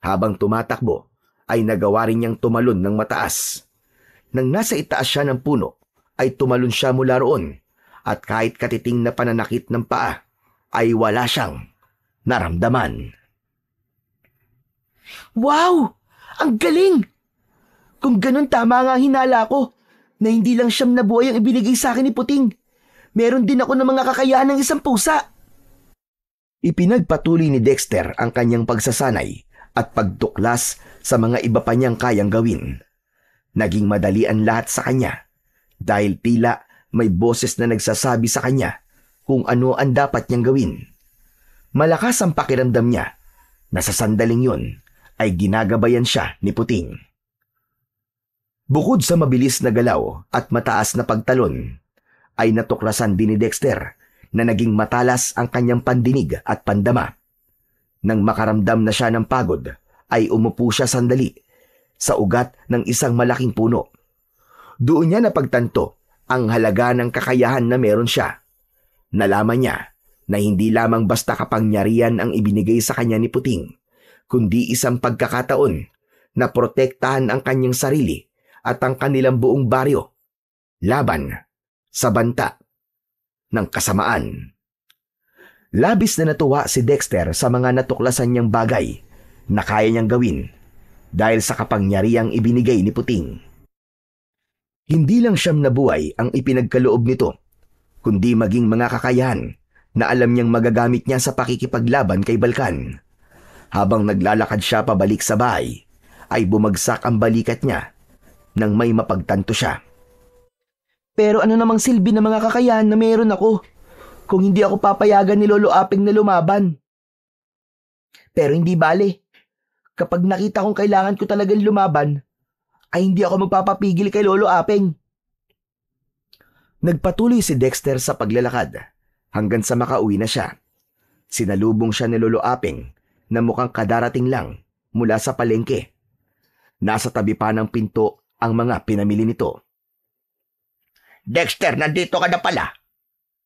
Habang tumatakbo ay nagawa rin niyang tumalon ng mataas. Nang nasa itaas siya ng puno ay tumalon siya mula roon at kahit katiting na pananakit ng paa ay wala siyang naramdaman. Wow! Ang galing! Kung ganun tama nga hinala ko na hindi lang siyam na buhay ang ibinigay sa akin ni Puting. Meron din ako ng mga kakayahan ng isang pusa. Ipinagpatuloy ni Dexter ang kanyang pagsasanay at pagtuklas sa mga iba pa niyang kayang gawin. Naging madali ang lahat sa kanya dahil tila may boses na nagsasabi sa kanya kung ano ang dapat niyang gawin. Malakas ang pakiramdam niya na sa sandaling yun ay ginagabayan siya ni Puting. Bukod sa mabilis na galaw at mataas na pagtalon, ay natuklasan din ni Dexter na naging matalas ang kanyang pandinig at pandama. Nang makaramdam na siya ng pagod, ay umupo siya sandali sa ugat ng isang malaking puno. Doon niya napagtanto ang halaga ng kakayahan na meron siya. Nalaman niya na hindi lamang basta kapangyarihan ang ibinigay sa kanya ni Puting, kundi isang pagkakataon na protektahan ang kanyang sarili at ang kanilang buong baryo laban sa banta ng kasamaan. Labis na natuwa si Dexter sa mga natuklasan niyang bagay na kaya niyang gawin dahil sa kapangyarihang ibinigay ni Puting. Hindi lang siyam na buhay ang ipinagkaloob nito, kundi maging mga kakayahan na alam niyang magagamit niya sa pakikipaglaban kay Balkan. Habang naglalakad siya pabalik sa bahay, ay bumagsak ang balikat niya nang may mapagtanto siya. Pero ano namang silbi ng mga kakayahan na meron ako kung hindi ako papayagan ni Lolo Apeng na lumaban? Pero hindi bale. Kapag nakita kong kailangan ko talagang lumaban, ay hindi ako magpapapigil kay Lolo Apeng. Nagpatuloy si Dexter sa paglalakad hanggang sa makauwi na siya. Sinalubong siya ni Lolo Aping na mukhang kadarating lang mula sa palengke. Nasa tabi pa ng pinto ang mga pinamili nito. Dexter, nandito ka na pala.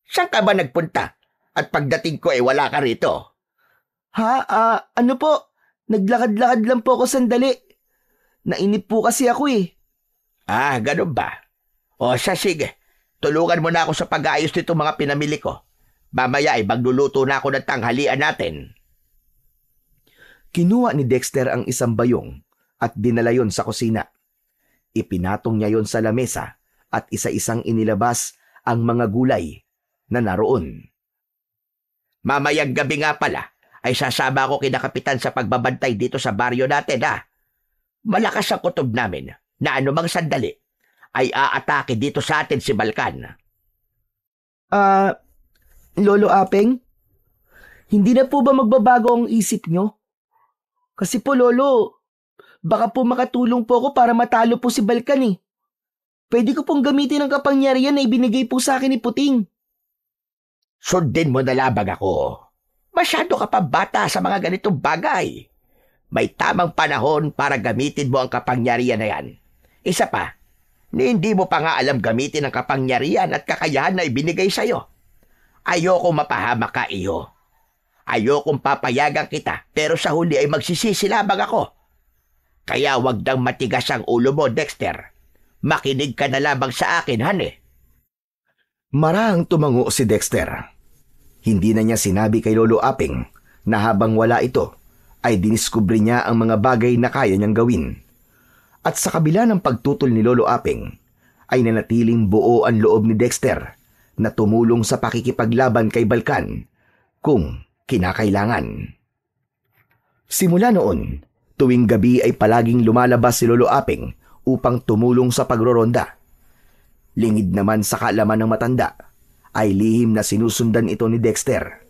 Saan ka ba nagpunta? At pagdating ko wala ka rito. Ano po? Naglakad-lakad lang po ako sandali. Nainip po kasi ako eh. Ganun ba? O sige, tulungan mo na ako sa pag-aayos nito mga pinamili ko. Mamaya magluluto na ako ng tanghalian natin. Kinuha ni Dexter ang isang bayong at dinala yon sa kusina. Ipinatong niya yon sa lamesa at isa-isang inilabas ang mga gulay na naroon. Mamayang gabi nga pala ay sasama ako kina Kapitan sa pagbabantay dito sa baryo natin Malakas ang kutob namin na anumang sandali ay aatake dito sa atin si Balkan. Lolo Apeng, hindi na po ba magbabago ang isip nyo? Kasi po Lolo, baka po makatulong po ako para matalo po si Balkan eh. Pwede ko pong gamitin ang kapangyarihan na ibinigay po sa akin ni Puting. Sundin mo na labag ako. Masyado ka pa bata sa mga ganitong bagay. May tamang panahon para gamitin mo ang kapangyarihan na yan. Isa pa, hindi mo pa nga alam gamitin ang kapangyarihan at kakayahan na ibinigay sa'yo. Ayoko mapahamak ka, iyo. Ayokong papayagan kita, pero sa huli ay magsisisilabag ako. Kaya wag nang matigas ang ulo mo, Dexter. Makinig ka na lamang sa akin, hane. Marahang tumango si Dexter. Hindi na niya sinabi kay Lolo Aping na habang wala ito, ay diniskubre niya ang mga bagay na kaya niyang gawin. At sa kabila ng pagtutol ni Lolo Aping, ay nanatiling buo ang loob ni Dexter na tumulong sa pakikipaglaban kay Balkan kung kinakailangan. Simula noon, tuwing gabi ay palaging lumalabas si Lolo Aping upang tumulong sa pagroronda. Lingid naman sa kaalaman ng matanda, ay lihim na sinusundan ito ni Dexter.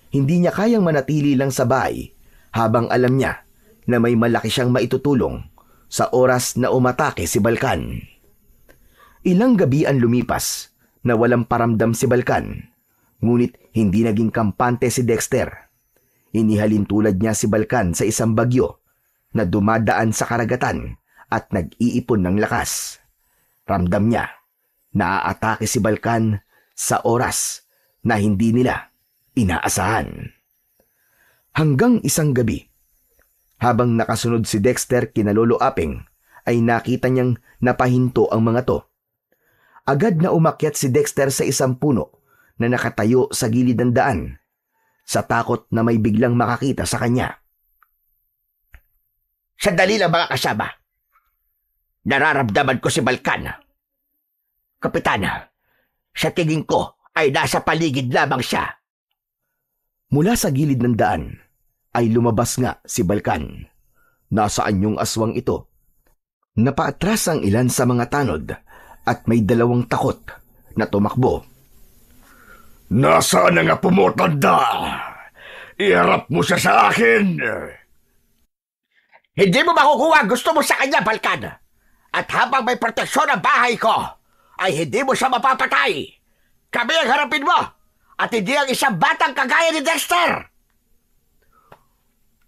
Hindi niya kayang manatili lang sa bahay habang alam niya na may malaki siyang maitutulong sa oras na umatake si Balkan. Ilang gabi ang lumipas na walang paramdam si Balkan, ngunit hindi naging kampante si Dexter. Inihalin tulad niya si Balkan sa isang bagyo na dumadaan sa karagatan at nag-iipon ng lakas. Ramdam niya na aatake si Balkan sa oras na hindi nila inaasahan. Hanggang isang gabi, habang nakasunod si Dexter kina Lolo Aping, ay nakita niyang napahinto ang mga to. Agad na umakyat si Dexter sa isang puno na nakatayo sa gilid ng daan, sa takot na may biglang makakita sa kanya. Sandali lang mga kasama. Nararamdaman ko si Balkan. Kapitana, sa tingin ko ay nasa paligid lamang siya. Mula sa gilid ng daan ay lumabas nga si Balkan. Nasaan yung aswang ito? Napaatras ang ilan sa mga tanod at may dalawang takot na tumakbo. Nasaan na nga pumotanda? Iharap mo siya sa akin. Hindi mo makukuha gusto mo sa kanya, Balkan. At habang may proteksyon ang bahay ko, ay hindi mo siya mapapatay. Kami ang harapin mo, at hindi ang isang batang kagaya ni Dexter.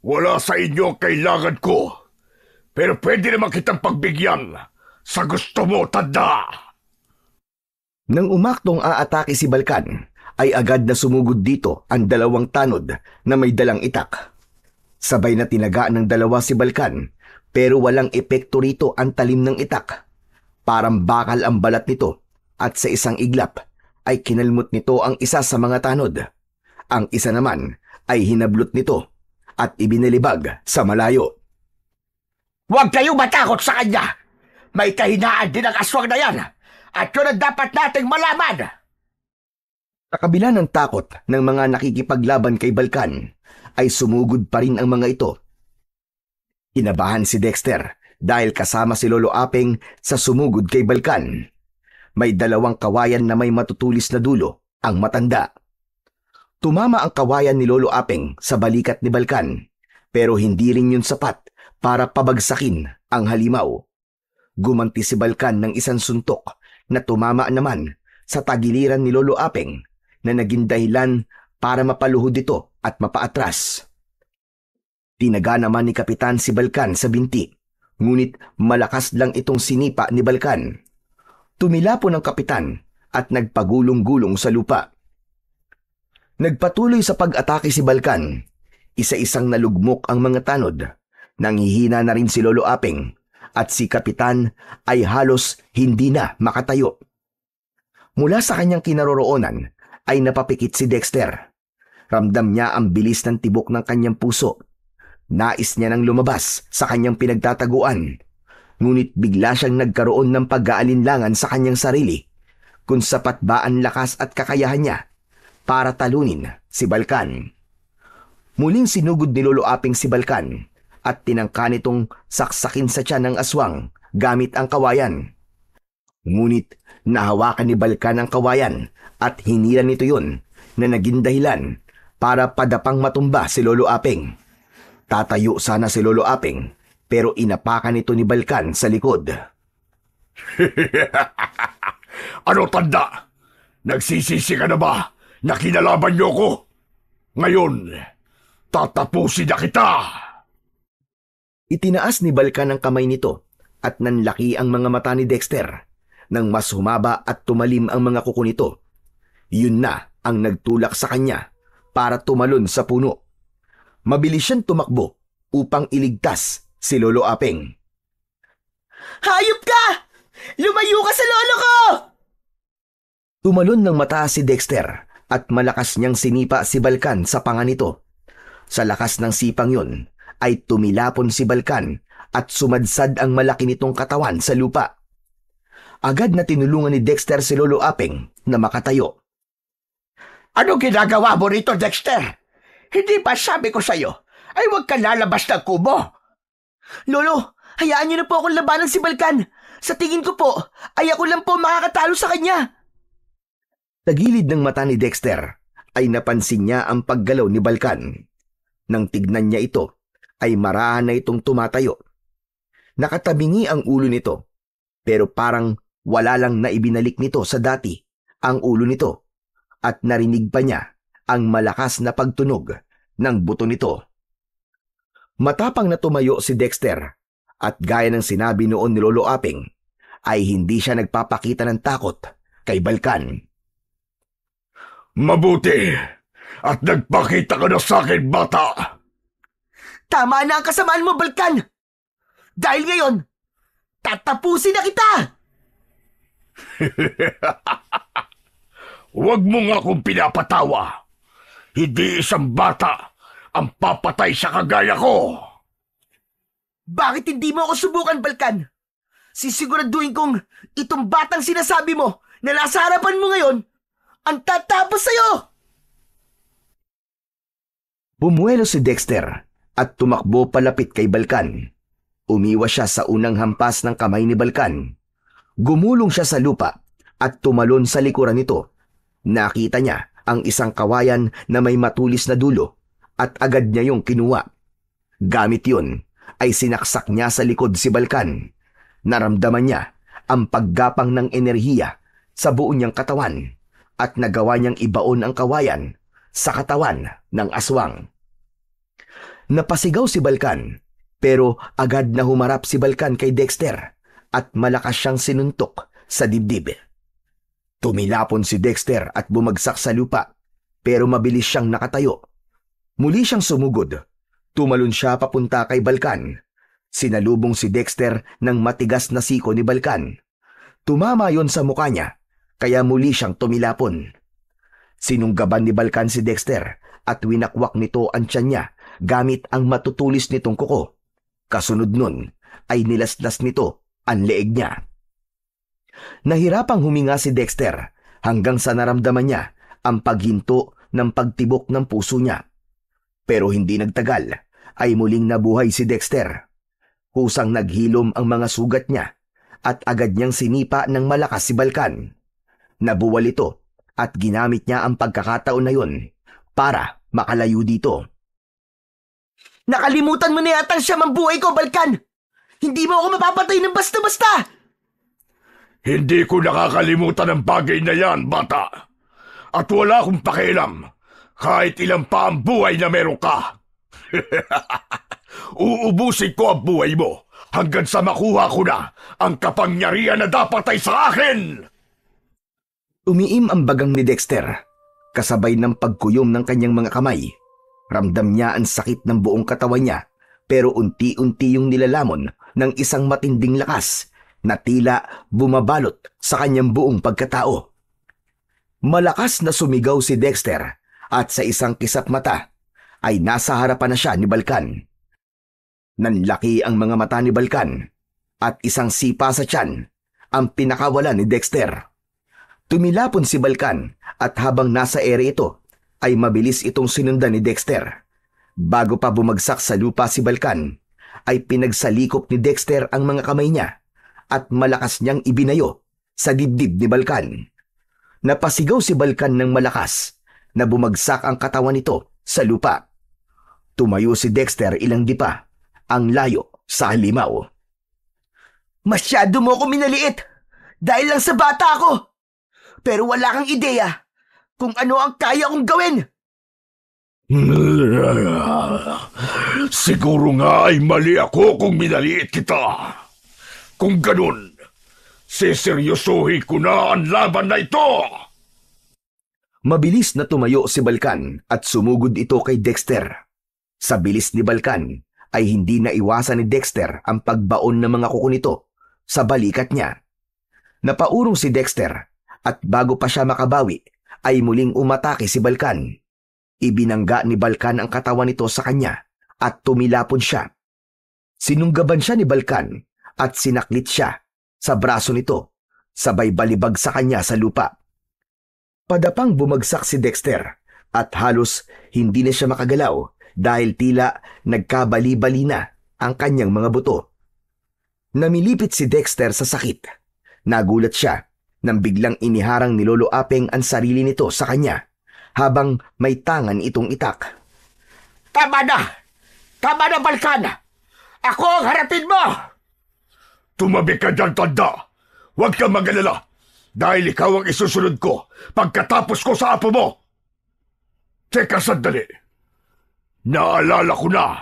Wala sa inyo ang kailangan ko, pero pwede naman kitang pagbigyan sa gusto mo, tanda. Nang umaktong aatake si Balkan, ay agad na sumugod dito ang dalawang tanod na may dalang itak. Sabay na tinagaan ng dalawa si Balkan, pero walang epekto rito ang talim ng itak. Parang bakal ang balat nito at sa isang iglap ay kinalmot nito ang isa sa mga tanod. Ang isa naman ay hinablot nito at ibinalibag sa malayo. Huwag kayong matakot sa kanya. May kahinaan din ang aswang na yan, at yun ang dapat nating malaman. Sa kabila ng takot ng mga nakikipaglaban kay Balkan, ay sumugod pa rin ang mga ito. Kinabahan si Dexter dahil kasama si Lolo Aping sa sumugod kay Balkan. May dalawang kawayan na may matutulis na dulo ang matanda. Tumama ang kawayan ni Lolo Aping sa balikat ni Balkan, pero hindi rin yun sapat para pabagsakin ang halimaw. Gumanti si Balkan ng isang suntok na tumama naman sa tagiliran ni Lolo Apeng na naging dahilan para mapaluhod ito at mapaatras. Tinaga naman ni Kapitan si Balkan sa binti, ngunit malakas lang itong sinipa ni Balkan. Tumilapon ang kapitan at nagpagulong-gulong sa lupa. Nagpatuloy sa pag-atake si Balkan. Isa-isang nalugmok ang mga tanod. Nanghihina na rin si Lolo Apeng at si kapitan ay halos hindi na makatayo. Mula sa kanyang kinaroroonan ay napapikit si Dexter. Ramdam niya ang bilis ng tibok ng kanyang puso. Nais niya nang lumabas sa kanyang pinagtataguan. Ngunit bigla siyang nagkaroon ng pag-aalinlangan sa kanyang sarili kung sapat ba ang lakas at kakayahan niya para talunin si Balkan. Muling sinugod ni Lolo Apeng si Balkan at tinangka nitong saksakin sa tiyan ng aswang gamit ang kawayan. Ngunit nahawakan ni Balkan ang kawayan at hinila nito yun na naging dahilan para padapang matumba si Lolo Apeng. Tatayo sana si Lolo Apeng pero inapakan ito ni Balkan sa likod. Ano tanda? Nagsisisi ka na ba na kinalaban niyo ko? Ngayon, tatapusin na kita! Itinaas ni Balkan ang kamay nito at nanlaki ang mga mata ni Dexter nang mas humaba at tumalim ang mga kuko nito. Yun na ang nagtulak sa kanya para tumalon sa puno. Mabilis siyang tumakbo upang iligtas si Lolo Apeng. Hayop ka! Lumayo ka sa lolo ko! Tumalon ng mataas si Dexter at malakas niyang sinipa si Balkan sa panga nito. Sa lakas ng sipang yun ay tumilapon si Balkan at sumadsad ang malaki nitong katawan sa lupa. Agad na tinulungan ni Dexter si Lolo Apeng na makatayo. Ano ginagawa mo rito, Dexter? Hindi ba sabi ko sa'yo ay huwag ka lalabas ng kubo? Lolo, hayaan niyo na po akong labanan si Balkan. Sa tingin ko po, ay ako lang po makakatalo sa kanya. Sa gilid ng mata ni Dexter ay napansin niya ang paggalaw ni Balkan. Nang tignan niya ito, ay marahan na itong tumatayo. Nakatabingi ang ulo nito, pero parang wala lang na ibinalik nito sa dati ang ulo nito at narinig pa niya ang malakas na pagtunog ng buto nito. Matapang na tumayo si Dexter at gaya ng sinabi noon ni Lolo Apeng ay hindi siya nagpapakita ng takot kay Balkan. Mabuti at nagpakita ka na sa akin, bata! Tama na ang kasamaan mo, Balkan! Dahil ngayon, tatapusin na kita! Huwag mo nga akong pinapatawa. Hindi isang bata ang papatay sa kagaya ko. Bakit hindi mo ako subukan, Balkan? Sisiguraduhin kong itong batang sinasabi mo na nasa harapan mo ngayon ang tatapos sa'yo! Bumuelo si Dexter at tumakbo palapit kay Balkan. Umiwas siya sa unang hampas ng kamay ni Balkan. Gumulong siya sa lupa at tumalon sa likuran nito. Nakita niya ang isang kawayan na may matulis na dulo at agad niya yung kinuha. Gamit yun ay sinaksak niya sa likod si Balkan. Naramdaman niya ang paggapang ng enerhiya sa buo niyang katawan at nagawa niyang ibaon ang kawayan sa katawan ng aswang. Napasigaw si Balkan pero agad na humarap si Balkan kay Dexter at malakas siyang sinuntok sa dibdib. Tumilapon si Dexter at bumagsak sa lupa pero mabilis siyang nakatayo. Muli siyang sumugod. Tumalon siya papunta kay Balkan. Sinalubong si Dexter ng matigas na siko ni Balkan. Tumama yon sa mukha niya kaya muli siyang tumilapon. Sinunggaban ni Balkan si Dexter at winakwak nito ang tiyan niya gamit ang matutulis nitong kuko. Kasunod nun ay nilaslas nito ang leeg niya. Nahirapang huminga si Dexter hanggang sa naramdaman niya ang paghinto ng pagtibok ng puso niya. Pero hindi nagtagal ay muling nabuhay si Dexter. Kusang naghilom ang mga sugat niya at agad niyang sinipa ng malakas si Balkan. Nabuwal ito at ginamit niya ang pagkakataon na yun para makalayo dito. Nakalimutan mo na yata siya ang buhay ko, Balkan! Hindi mo ako mapapatay ng basta-basta! Hindi ko nakakalimutan ang bagay na yan, bata. At wala akong pakialam kahit ilang pa ang buhay na meron ka. Uubusin ko ang buhay mo hanggang sa makuha ko na ang kapangyarihan na dapat ay sa akin! Umiim ang bagang ni Dexter, kasabay ng pagkuyom ng kanyang mga kamay. Ramdam niya ang sakit ng buong katawan niya, pero unti-unti yung nilalamon ng isang matinding lakas na tila bumabalot sa kanyang buong pagkatao. Malakas na sumigaw si Dexter at sa isang kisap mata ay nasa harapan na siya ni Balkan. Nanlaki ang mga mata ni Balkan at isang sipa sa tiyan ang pinakawalan ni Dexter. Tumilapon si Balkan at habang nasa ere ito ay mabilis itong sinundan ni Dexter. Bago pa bumagsak sa lupa si Balkan ay pinagsalikop ni Dexter ang mga kamay niya at malakas niyang ibinayo sa dibdib ni Balkan. Napasigaw si Balkan ng malakas na bumagsak ang katawan nito sa lupa. Tumayo si Dexter ilang dipa ang layo sa halimaw. Masyado mo ako minaliit dahil lang sa bata ako. Pero wala kang ideya kung ano ang kaya kong gawin. Siguro nga ay mali ako kung minaliit kita. Kung ganun, seseryosohin ko na ang laban na ito. Mabilis na tumayo si Balkan at sumugod ito kay Dexter. Sa bilis ni Balkan ay hindi naiwasan ni Dexter ang pagbaon ng mga kuko nito sa balikat niya. Napaurong si Dexter at bago pa siya makabawi ay muling umatake si Balkan. Ibinangga ni Balkan ang katawan nito sa kanya at tumilapon siya. Sinunggaban siya ni Balkan at sinaklit siya sa braso nito, sabay balibag sa kanya sa lupa. Padapang bumagsak si Dexter at halos hindi na siya makagalaw dahil tila nagkabali-bali na ang kanyang mga buto. Namilipit si Dexter sa sakit. Nagulat siya nang biglang iniharang ni Lolo Apeng ang sarili nito sa kanya habang may tangan itong itak. Tama na! Tama na, Balkan! Ako ang harapin mo! Tumabi ka dyan, tanda. Huwag kang mag-alala dahil ikaw ang isusunod ko pagkatapos ko sa apo mo. Teka sandali. Naalala ko na.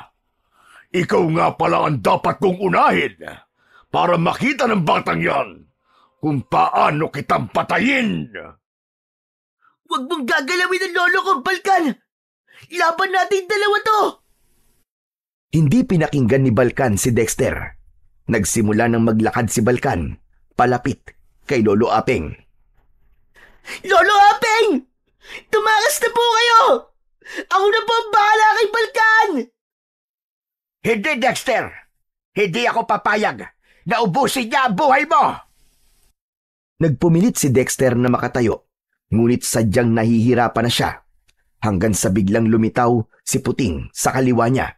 Ikaw nga pala ang dapat kong unahin para makita ng batang yan kung paano kitang patayin. Huwag mong gagalawin ang lolo ko, Balkan! Laban natin dalawa to! Hindi pinakinggan ni Balkan si Dexter. Nagsimula ng maglakad si Balkan palapit kay Lolo Apeng. Lolo Apeng! Tumakas na po kayo! Ako na po ang bahala kay Balkan! Hindi, Dexter! Hindi ako papayag na ubusin niya ang buhay mo! Nagpumilit si Dexter na makatayo, ngunit sadyang nahihirapan na siya hanggang sa biglang lumitaw si Puting sa kaliwa niya.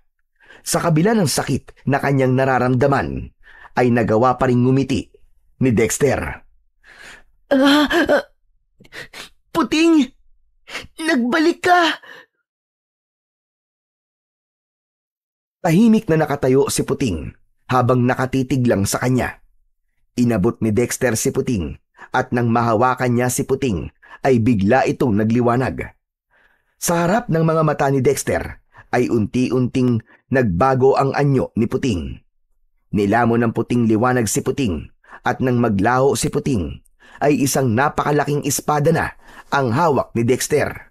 Sa kabila ng sakit na kanyang nararamdaman, ay nagawa pa ring ngumiti ni Dexter. Puting! Nagbalik ka! Tahimik na nakatayo si Puting habang nakatitig lang sa kanya. Inabot ni Dexter si Puting at nang mahawakan niya si Puting ay bigla itong nagliwanag. Sa harap ng mga mata ni Dexter ay unti-unting nagbago ang anyo ni Puting. Nilamon ng puting liwanag si Puting at nang maglaho si Puting ay isang napakalaking espada na ang hawak ni Dexter.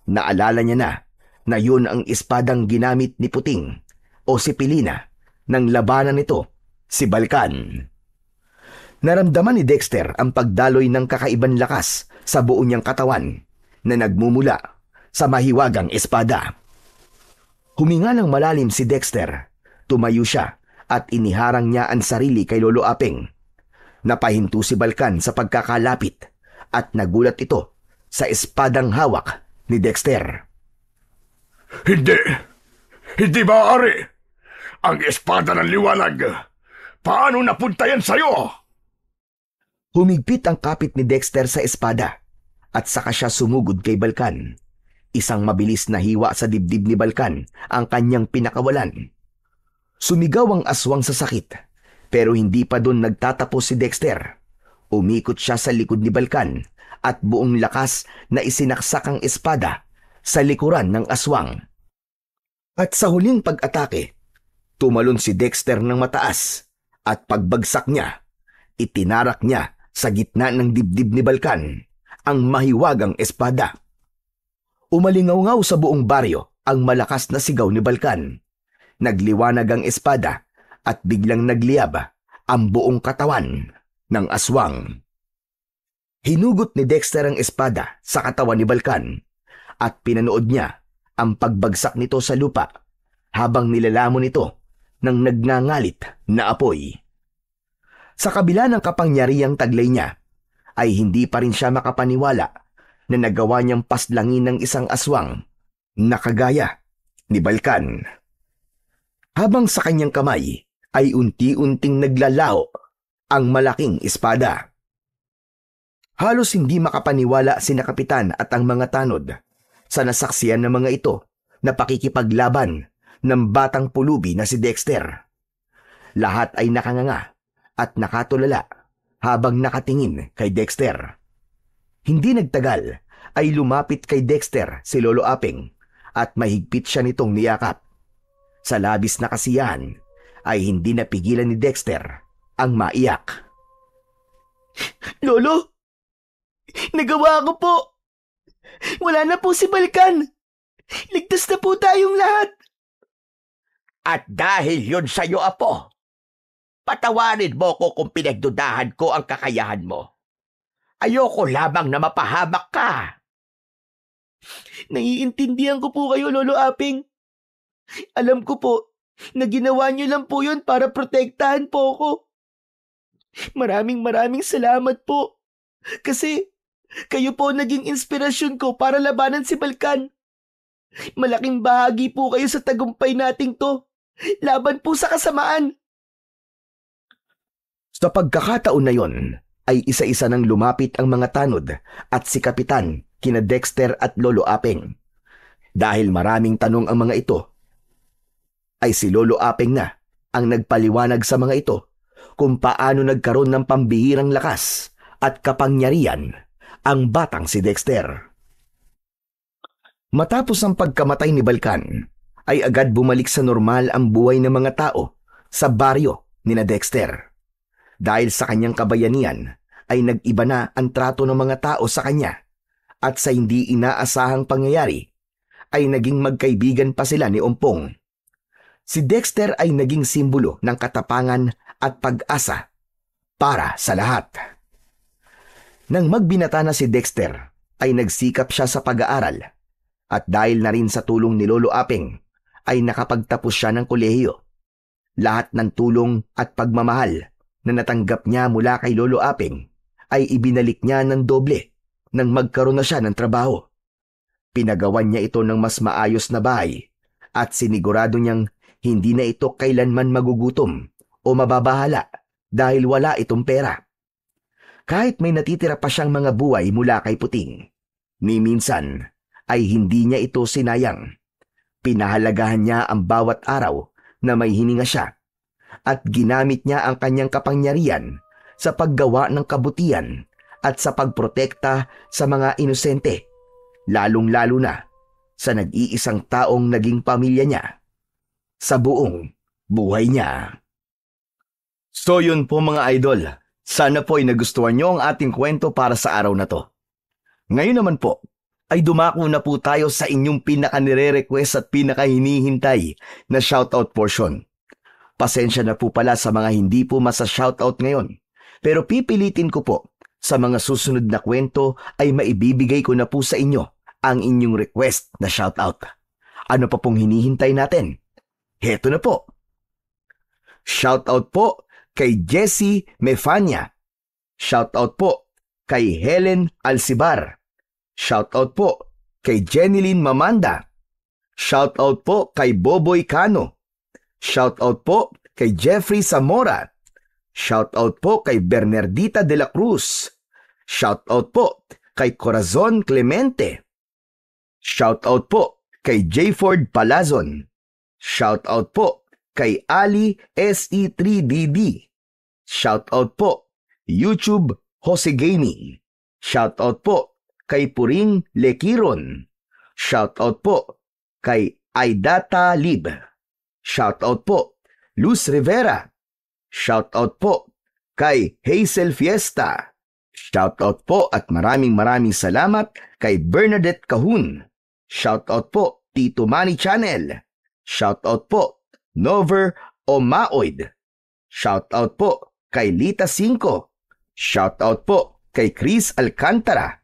Naalala niya na yun ang espadang ginamit ni Puting o si Pilina nang labanan nito si Balkan. Naramdaman ni Dexter ang pagdaloy ng kakaibang lakas sa buo niyang katawan na nagmumula sa mahiwagang espada. Huminga ng malalim si Dexter, tumayo siya at iniharang niya ang sarili kay Lolo Apeng. Napahinto si Balkan sa pagkakalapit at nagulat ito sa espadang hawak ni Dexter. Hindi maaari. Ang espada ng liwanag. Paano napunta yan sa'yo? Humigpit ang kapit ni Dexter sa espada at saka siya sumugod kay Balkan. Isang mabilis na hiwa sa dibdib ni Balkan ang kanyang pinakawalan. Sumigaw ang aswang sa sakit, pero hindi pa doon nagtatapos si Dexter. Umikot siya sa likod ni Balkan at buong lakas na isinaksak ang espada sa likuran ng aswang. At sa huling pag-atake, tumalon si Dexter ng mataas at pagbagsak niya, itinarak niya sa gitna ng dibdib ni Balkan ang mahiwagang espada. Umalingaw-ngaw sa buong baryo ang malakas na sigaw ni Balkan. Nagliwanag ang espada at biglang nagliyab ang buong katawan ng aswang. Hinugot ni Dexter ang espada sa katawan ni Balkan at pinanood niya ang pagbagsak nito sa lupa habang nilalamon ito ng nagngangalit na apoy. Sa kabila ng kapangyarihang taglay niya, ay hindi pa rin siya makapaniwala na nagawa niyang paslangin ng isang aswang na kagaya ni Balkan. Habang sa kanyang kamay ay unti-unting naglalaho ang malaking espada. Halos hindi makapaniwala sina Kapitan at ang mga tanod sa nasaksiyan ng mga ito na pakikipaglaban ng batang pulubi na si Dexter. Lahat ay nakanganga at nakatulala habang nakatingin kay Dexter. Hindi nagtagal ay lumapit kay Dexter si Lolo Aping at mahigpit siya nitong niyakap. Sa labis na kasiyahan ay hindi napigilan ni Dexter ang maiyak. Lolo, nagawa ko po. Wala na po si Balkan. Ligtas na po tayong lahat. At dahil yun sa'yo, Apo, patawarin mo ko kung pinagdudahan ko ang kakayahan mo. Ayoko lamang na mapahamak ka. Naiintindihan ko po kayo, Lolo Aping. Alam ko po na ginawa niyo lang po yun para protektahan po ako. Maraming salamat po. Kasi kayo po naging inspirasyon ko para labanan si Balkan. Malaking bahagi po kayo sa tagumpay nating to. Laban po sa kasamaan. Sa pagkakataon na yon, ay isa-isa nang lumapit ang mga tanod at si Kapitan kina Dexter at Lolo Aping. Dahil maraming tanong ang mga ito, ay si Lolo Aping na ang nagpaliwanag sa mga ito kung paano nagkaroon ng pambihirang lakas at kapangyarihan ang batang si Dexter. Matapos ang pagkamatay ni Balkan, ay agad bumalik sa normal ang buhay ng mga tao sa baryo ni na Dexter. Dahil sa kanyang kabayanihan, ay nag-iba na ang trato ng mga tao sa kanya at sa hindi inaasahang pangyayari, ay naging magkaibigan pa sila ni Ompong. Si Dexter ay naging simbolo ng katapangan at pag-asa para sa lahat. Nang magbinata na si Dexter, ay nagsikap siya sa pag-aaral at dahil na rin sa tulong ni Lolo Aping, ay nakapagtapos siya ng kolehiyo. Lahat ng tulong at pagmamahal na natanggap niya mula kay Lolo Aping ay ibinalik niya ng doble nang magkaroon na siya ng trabaho. Pinagawan niya ito ng mas maayos na bahay at sinigurado niyang hindi na ito kailanman magugutom o mababahala dahil wala itong pera. Kahit may natitira pa siyang mga buhay mula kay Puting, ni minsan ay hindi niya ito sinayang. Pinahalagahan niya ang bawat araw na may hininga siya at ginamit niya ang kanyang kapangyarihan sa paggawa ng kabutihan at sa pagprotekta sa mga inosente, lalong-lalo na sa nag-iisang taong naging pamilya niya sa buong buhay niya. So yun po mga idol, sana po ay nagustuhan niyo ang ating kwento para sa araw na to. Ngayon naman po, ay dumako na po tayo sa inyong pinaka-nire-request at pinaka-hinihintay na shoutout portion. Pasensya na po pala sa mga hindi po masa-shoutout ngayon, pero pipilitin ko po sa mga susunod na kwento ay maibibigay ko na po sa inyo ang inyong request na shoutout. Ano pa pong hinihintay natin? Heto na po. Shoutout po kay Jessie Mefania. Shoutout po kay Helen Alcibar. Shoutout po kay Jenilyn Mamanda. Shoutout po kay Boboy Cano. Shoutout po kay Jeffrey Zamora. Shoutout po kay Bernardita de la Cruz. Shoutout po kay Corazon Clemente. Shoutout po kay Jayford Palazon. Shoutout po kay Ali SE3DD. Shoutout po YouTube Jose Gaming. Shoutout po kay Puring Lekiron. Shoutout po kay Aidata Lib. Shoutout po Luz Rivera. Shoutout po kay Hazel Fiesta. Shoutout po at maraming salamat kay Bernadette Cahun. Shoutout po Tito Manny Channel. Shoutout po Nover Omaoid. Shoutout po kay Lita 5. Shoutout po kay Chris Alcantara.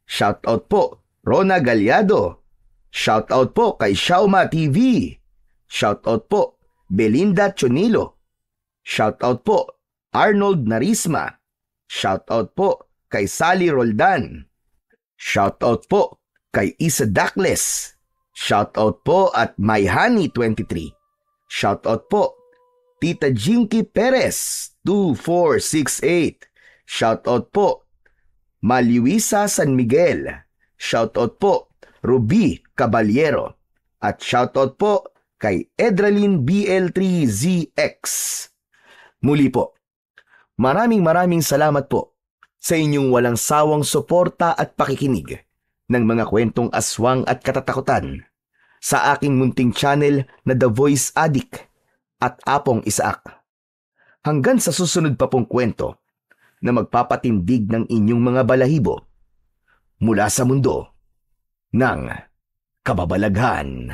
Shoutout po Rona Gallardo. Shoutout po kay Shauma TV. Shoutout po Belinda Chonilo. Shoutout po Arnold Narisma. Shoutout po kay Sally Roldan. Shoutout po kay Isa Dakles. Shoutout po at MyHoney23. Shoutout po Tita Jinky Perez 2468. Shoutout po Maliwisa San Miguel. Shoutout po Ruby Caballero. At shoutout po kay Edralyn BL3ZX. Muli po, maraming salamat po sa inyong walang sawang suporta at pakikinig ng mga kwentong aswang at katatakutan sa aking munting channel na The Voice Addict at Apong Isaak. Hanggang sa susunod pa pong kwento na magpapatindig ng inyong mga balahibo mula sa mundo ng kababalaghan.